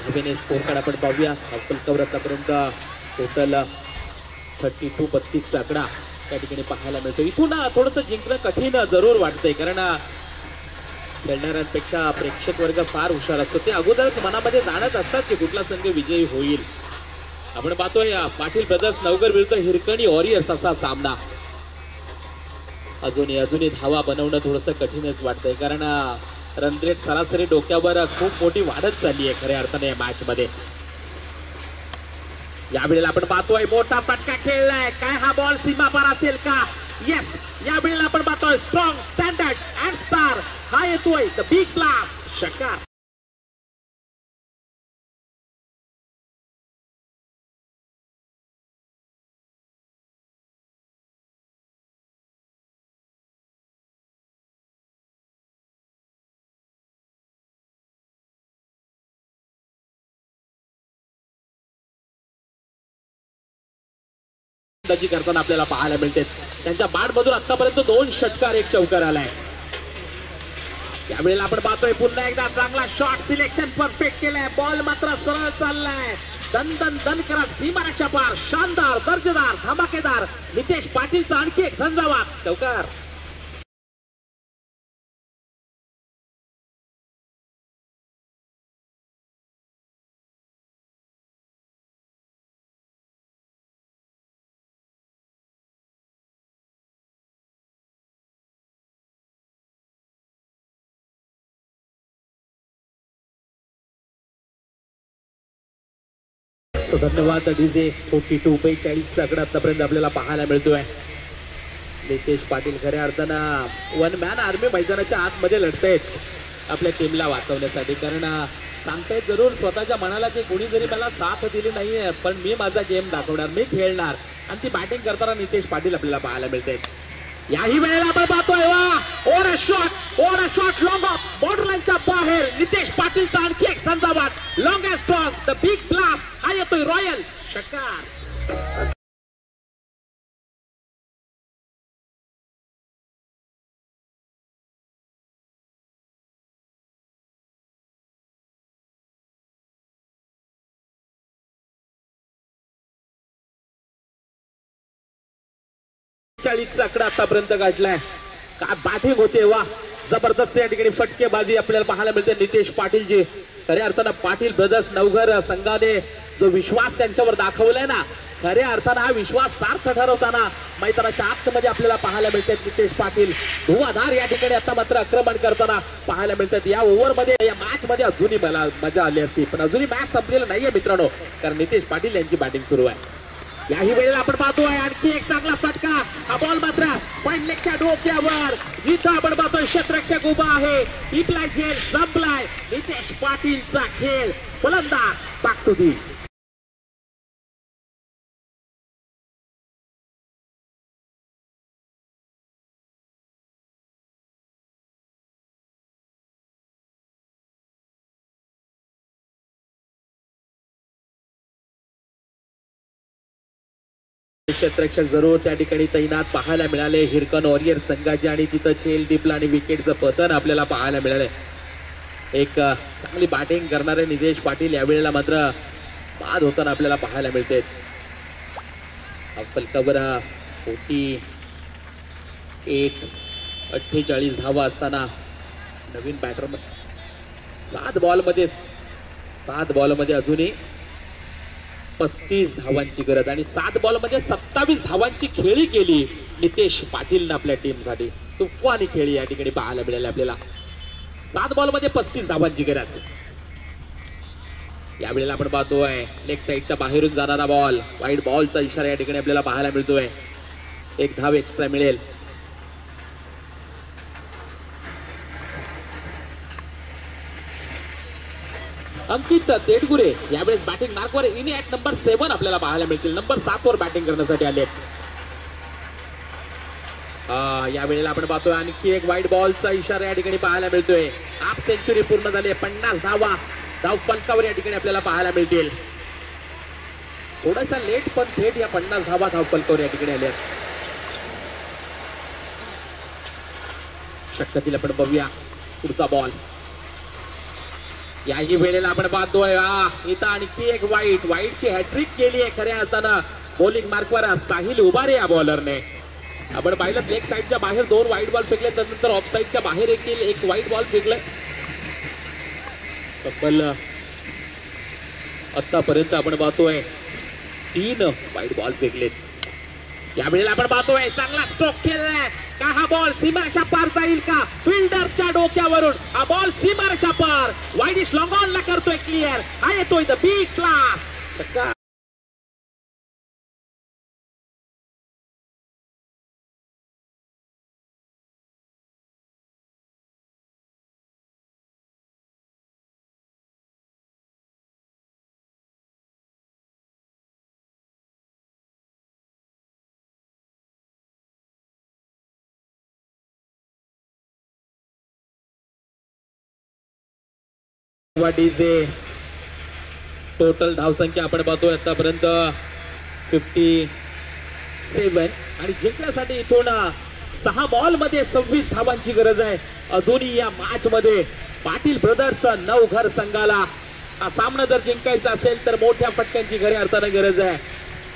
धावेने स्कोर कार्ड आपण पाहूया. फलकावर आतापर्यंत टोटल 32-32 आकडा त्या ठिकाणी पाहायला मिळतो. इथून थोडंसं जिंकणं कठीण जरूर वाटतंय, कारण खेळणाऱ्यांपेक्षा प्रेक्षक वर्ग फार हुशार असतो. ते अगोदरच मनामध्ये जाणत असतात की कुठला संघ विजयी होईल. आपण पाहतोय पाटील ब्रदर्स नवघर विरुद्ध हिरकणी वॉरियर्स असा सामना. अजूनही धावा बनवणं थोडंसं कठीणच वाटतंय, कारण रन रेट सरासरी डोक्यावर खूप मोठी वाढत चालली आहे खऱ्या अर्थाने या मॅच मध्ये. यावेळेला आपण पाहतोय मोठा फटका खेळलाय. काय हा बॉल सीमा पार असेल का? येस, यावेळेला आपण पाहतोय स्ट्रॉंग स्टँडर्ड अँड स्टार हा येतोय द बिग ब्लास्ट षटकार. करताना आपल्याला पाहायला मिळते. त्यांच्या बॅटमधून आतापर्यंत 2 षटकार 1 चौकार आलाय. यावेळेला आपण पाहतोय पुन्हा एकदा चांगला शॉट सिलेक्शन परफेक्ट केलाय. बॉल मात्र सरळ चाललाय. दन दन दन करा सीमारेषा पार. शानदार, दर्जेदार, धमाकेदार नितेश पाटीलचा आणखी एक झंझावात चौकार. धन्यवाद डीजे. 42-42 आकडा आतापर्यंत आपल्याला पाहायला मिळतोय. नितेश पाटील खऱ्या अर्थानं 1 मॅन आर्मी मैदानाच्या आतमध्ये लढतायत आपल्या टीमला वाचवण्यासाठी, कारण सांगतायत जरूर स्वतःच्या मनाला की कोणी जरी मला साथ दिली नाहीये पण मी माझा गेम दाखवणार, मी खेळणार. आणि ती बॅटिंग करताना नितेश पाटील आपल्याला पाहायला मिळते. याही वेळेला आपण पाहतोय वा ओर शॉट लॉंग ऑफ बॉर्डरलाईनच्या बाहेर. नितेश पाटीलचा आणखी एक संधावात long and strong the big blast हा येतोय रॉयल षटकार. आकडा आतापर्यंत गाठलाय. काय बॅटिंग होते वा, जबरदस्त या ठिकाणी फटकेबाजी आपल्याला पाहायला मिळते. नितेश पाटीलजी खऱ्या अर्थानं पाटील ब्रदर्स नवघर संघाने जो विश्वास त्यांच्यावर दाखवलाय ना, खऱ्या अर्थानं हा विश्वास सार्थ ठरवताना मैदानाच्या आतमध्ये आपल्याला पाहायला मिळतात. नितेश पाटील धुवाधार या ठिकाणी आता मात्र आक्रमण करताना पाहायला मिळतात. या ओव्हरमध्ये या मॅच मध्ये अजूनही मला मजा आली असती, पण अजूनही मॅच संपलेलं नाहीये मित्रांनो, कारण नितेश पाटील यांची बॅटिंग सुरू आहे. याही वेळेला आपण पाहतोय आणखी एक चांगला फटका. हा बॉल मात्र पॉइंट लेगच्या डोक्यावर, जिथं आपण पाहतोय क्षेत्ररक्षक उभा आहे. इकलाय खेळ संपलाय. नितेश पाटीलचा खेळ. फलंदाज बॅक टू दी. क्षेत्ररक्षक जरूर त्या ठिकाणी तैनात पाहायला मिळाले हिरकण वॉरियर संघाचे, आणि तिथं चेल डिपला आणि विकेटचं पतन आपल्याला पाहायला मिळाले. एक चांगली बॅटिंग करणारे नितेश पाटील यावेळेला मात्र बाद होताना आपल्याला पाहायला मिळते. फलकावर 48 धावा असताना नवीन बॅटर 7 बॉलमध्ये अजूनही 35 धावांची गरज, आणि 7 बॉलमध्ये 27 धावांची खेळी केली नितेश पाटीलनं आपल्या टीमसाठी. तुफानी खेळी या ठिकाणी पाहायला मिळाली आपल्याला. 7 बॉलमध्ये 35 धावांची गरज. यावेळेला आपण पाहतोय लेग साईडच्या बाहेरून जाणारा बॉल, वाईड बॉलचा इशारा या ठिकाणी आपल्याला पाहायला मिळतोय. 1 धाव एक्स्ट्रा मिळेल. अंकित तेडगुरे यावेळेस बॅटिंग मार्कवर इन ॲट नंबर 7 आपल्याला पाहायला मिळतील. नंबर 7 वर बॅटिंग करण्यासाठी आले. यावेळेला आपण पाहतोय आणखी एक वाईड बॉलचा इशारा या ठिकाणी पाहायला मिळतोय. हाफ सेंचुरी पूर्ण झाली. 50 धावा धाव फलकावर या ठिकाणी आपल्याला पाहायला मिळतील. थोडासा लेट पण थेट या 50 धावा धाव फलकावर या ठिकाणी आल्या. षटकातील आपण बघूया पुढचा बॉल. याही वेळेला आपण पाहतोय इथं आणखी एक वाईटची हॅट्रिक केली आहे खऱ्या अर्थानं बॉलिंग मार्कवर साहिल उबारे या बॉलरने. आपण पाहिलं लेग साईडच्या बाहेर 2 वाईट बॉल फेकले, त्यानंतर ऑफ साईडच्या बाहेर एक वाईट बॉल फेकले. तब्बल आतापर्यंत आपण पाहतोय 3 वाईट बॉल फेकलेत. यावेळेला आपण पाहतोय चांगला स्ट्रोक केलाय का, हा बॉल सीमारेषा पार जाईल का, फिल्डरच्या डोक्यावरून हा बॉल सीमारेषा पार, वाईडिश लॉंग ऑन ला करतोय क्लिअर, हा येतोय the big class. DJ total धावसंख्या आपण पाहतोय आतापर्यंत 57 आणि जिंकण्यासाठी इथून 6 बॉल मध्ये 26 धावांची गरज आहे. अजूनही या मॅच मध्ये पाटील ब्रदर्स नवघर संघाला हा सामना जर जिंकायचा असेल तर मोठ्या फटक्यांची खऱ्या अर्थानं गरज आहे.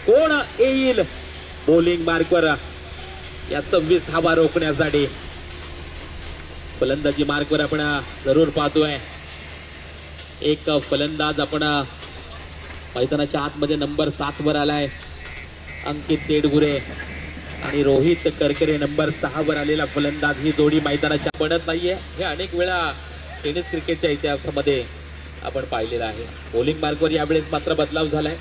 कोण येईल बॉलिंग मार्कवर या 26 धावा रोखण्यासाठी. फलंदाजी मार्कवर आपण जरूर पाहतोय एक फलंदाज आपण मैदानाच्या आतमध्ये नंबर 7 वर आलाय, अंकित तेडगुरे आणि रोहित करकरे नंबर 6 वर आलेला फलंदाज. ही जोडी मैदानाच्या बनत नाहीये, हे अनेक वेळा टेनिस क्रिकेटच्या इतिहासामध्ये आपण पाहिलेलं आहे. बॉलिंग मार्कवर यावेळेस मात्र बदलाव झालाय.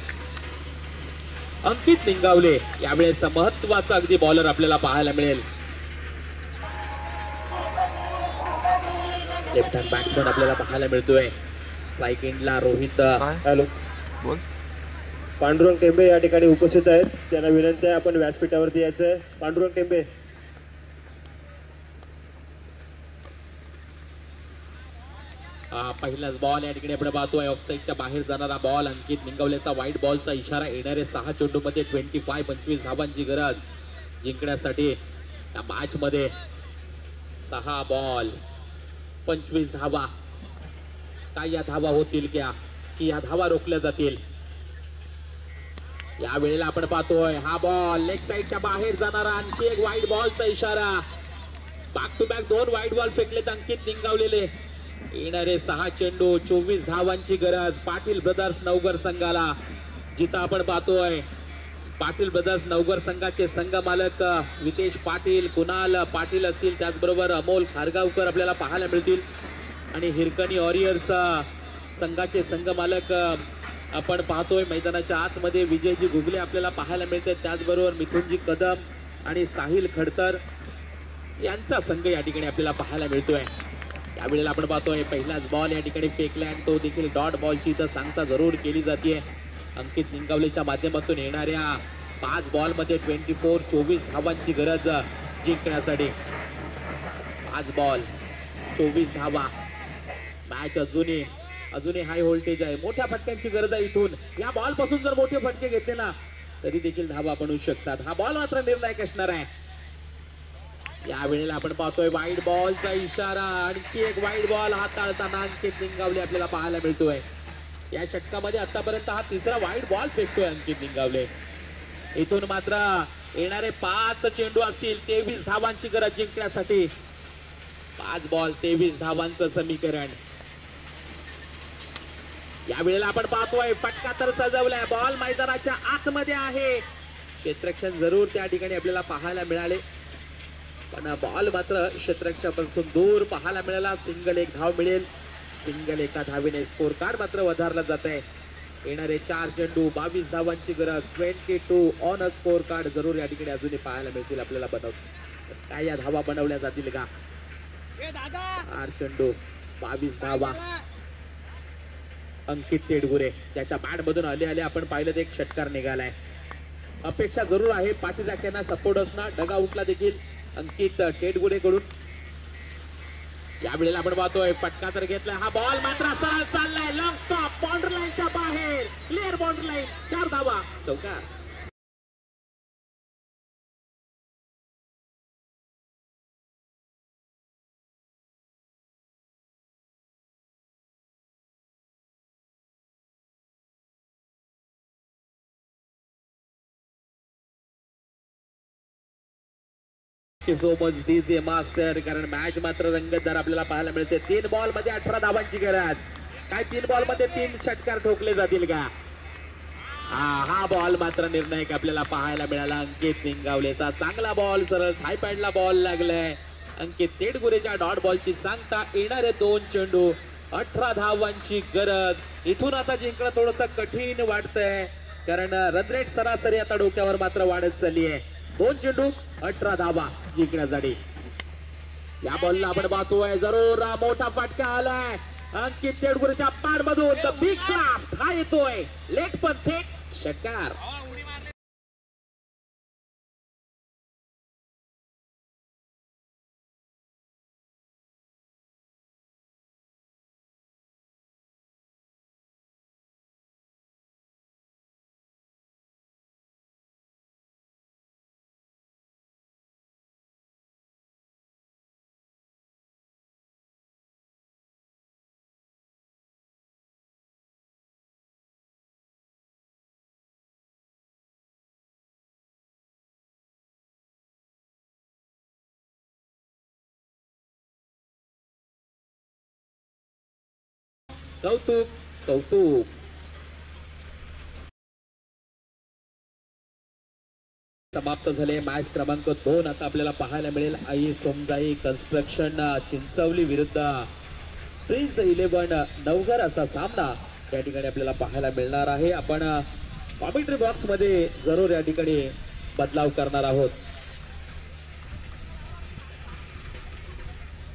अंकित निंगावले यावेळेस महत्वाचा अगदी बॉलर आपल्याला पाहायला मिळेल. लेफ्ट हँड बॅट्समन आपल्याला पाहायला मिळतोय. स्ट्राईक एंडला रोहित हॅलो बोल पांडुरंग टेंबे या ठिकाणी उपस्थित आहेत. त्यांना विनंती आहे आपण व्यासपीठावरती यायचंय. पांडुरंग टेंबे. पहिलाच बॉल या ठिकाणी आपण पाहतोय ऑफसाईडच्या बाहेर जाणारा बॉल. अंकित निंगवलेचा व्हाईट बॉलचा इशारा. येणारे 6 चेंडूमध्ये 25 धावांची गरज जिंकण्यासाठी. या मॅच मध्ये 6 बॉल 25 धावा. काय या धावा होतील क्या की या धावा रोखल्या जातील. या वेळेला आपण पाहतोय हा बॉल लेग साईडच्या बाहेर जाणारा आणखी एक वाईट बॉलचा इशारा. बॅक टू बॅक 2 वाईट बॉल फेकलेत अंकित निंगावलेले. येणारे 6 चेंडू 24 धावांची गरज पाटील ब्रदर्स नवघर संघाला. जिथं आपण पाहतोय पाटील ब्रदर्स नवघर संघाचे संघ मालक वितेश पाटील, कुणाल पाटील असतील, त्याचबरोबर अमोल खारगावकर आपल्याला पाहायला मिळतील. आणि हिरकणी वॉरियर्स संघाचे संघ मालक आपण पाहतोय मैदानाच्या आतमध्ये विजयजी गुगले आपल्याला पाहायला मिळते. त्याचबरोबर मिथुनजी कदम आणि साहिल खडतर यांचा संघ या ठिकाणी आपल्याला पाहायला मिळतोय. यावेळेला आपण पाहतोय पहिलाच बॉल या ठिकाणी फेकलाय आणि तो देखील डॉट बॉलची इथं सांगता जरूर केली जाते. अंकित निंगावलेच्या माध्यमातून येणाऱ्या 5 बॉल मध्ये 24 धावांची गरज जिंकण्यासाठी. 5 बॉल 24 धावा. मॅच अजूनही हाय व्होल्टेज आहे. मोठ्या फटक्यांची गरज आहे इथून. या बॉल पासून जर मोठे फटके घेतले ना तरी देखील धावा बनवू शकतात. हा बॉल मात्र निर्णायक असणार आहे. या वेळेला आपण पाहतोय वाईट बॉलचा इशारा. आणखी एक वाईट बॉल हाताळताना अंकित निंगावले आपल्याला पाहायला मिळतोय. या षटकामध्ये आतापर्यंत हा 3रा वाईट बॉल फेकतोय अंकित निंगावले. इथून मात्र येणारे 5 चेंडू असतील 23 धावांची गरज जिंकण्यासाठी. 5 बॉल 23 धावांचं समीकरण. या वेळेला आपण पाहतोय फटका तर सजवलाय. बॉल मैदानाच्या आतमध्ये आहे. क्षेत्ररक्षण जरूर त्या ठिकाणी आपल्याला पाहायला मिळाले, पण बॉल मात्र क्षेत्ररक्षणापासून दूर पाहायला मिळाला. सिंगल 1 धाव मिळेल. सिंगल 1 धावेने स्कोर कार्ड मात्र वधारला जात आहे. येणारे 4 चेंडू 22 धावांची गरज. 22 ऑन अ स्कोर कार्ड जरूर या ठिकाणी अजूनही पाहायला मिळतील आपल्याला. काय या धावा बनवल्या जातील का. 4 चेंडू 22 धावा. अंकित तेडगुरे त्याच्या बॅट मधून आले आपण पाहिलं एक षटकार निघालाय. अपेक्षा जरूर आहे पाठीराख्यांना सपोर्ट असणार. डगाउटला देखील अंकित तेडगुरे कडून. यावेळेला आपण पाहतोय फटका तर घेतलाय. हा बॉल मात्र सरळ चाललाय. लॉंग स्टॉप बाउंड्री लाईनच्या बाहेर. Clear boundary line. 4 धावा. चौकार. सो मच डीजे मास्टर, कारण मॅच मात्र रंगतदार आपल्याला पाहायला मिळते. 3 बॉल मध्ये 18 धावांची गरज. काय 3 बॉल मध्ये 3 षटकार ठोकले जातील का? हा बॉल मात्र निर्णायक आपल्याला पाहायला मिळाला. अंकित निंगावलेचा चांगला बॉल, सरळ थाय पॅडला बॉल लागलाय. अंकित तेडगुरेच्या डॉट बॉलची सांगता येणारे 2 चेंडू, 18 धावांची गरज. इथून आता जिंकणं थोडंसं कठीण वाटतंय, कारण रन रेट सरासरी आता डोक्यावर मात्र वाढत चालली आहे. 2 चेंडू 18 धावा जिंकण्यासाठी. या बॉलला आपण पाहतोय जरूर मोठा फटका आलाय अंकित तेडगुरेच्या पाडमधून. बिग ब्लास्ट हा येतोय, लेट पण थेट षटकार. कौतुक कौतुक. समाप्त झाले मॅच क्रमांक 2. आता आपल्याला पाहायला मिळेल आई सोमजाई कन्स्ट्रक्शन चिंचवली विरुद्ध प्रिन्स 11 नवघर असा सामना या ठिकाणी आपल्याला पाहायला मिळणार आहे. आपण कॉमेंट्री बॉक्स मध्ये जरूर या ठिकाणी बदलाव करणार आहोत.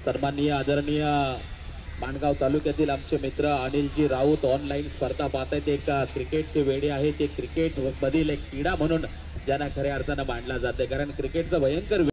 सन्माननीय आदरणीय माणगाव तालुक्यातील आमचे मित्र अनिलजी राऊत ऑनलाईन स्पर्धा पाहतायत. एक क्रिकेटचे वेडे आहे, ते क्रिकेट मधील एक क्रीडा म्हणून ज्यांना खऱ्या अर्थानं मांडला जाते, कारण क्रिकेटचं भयंकर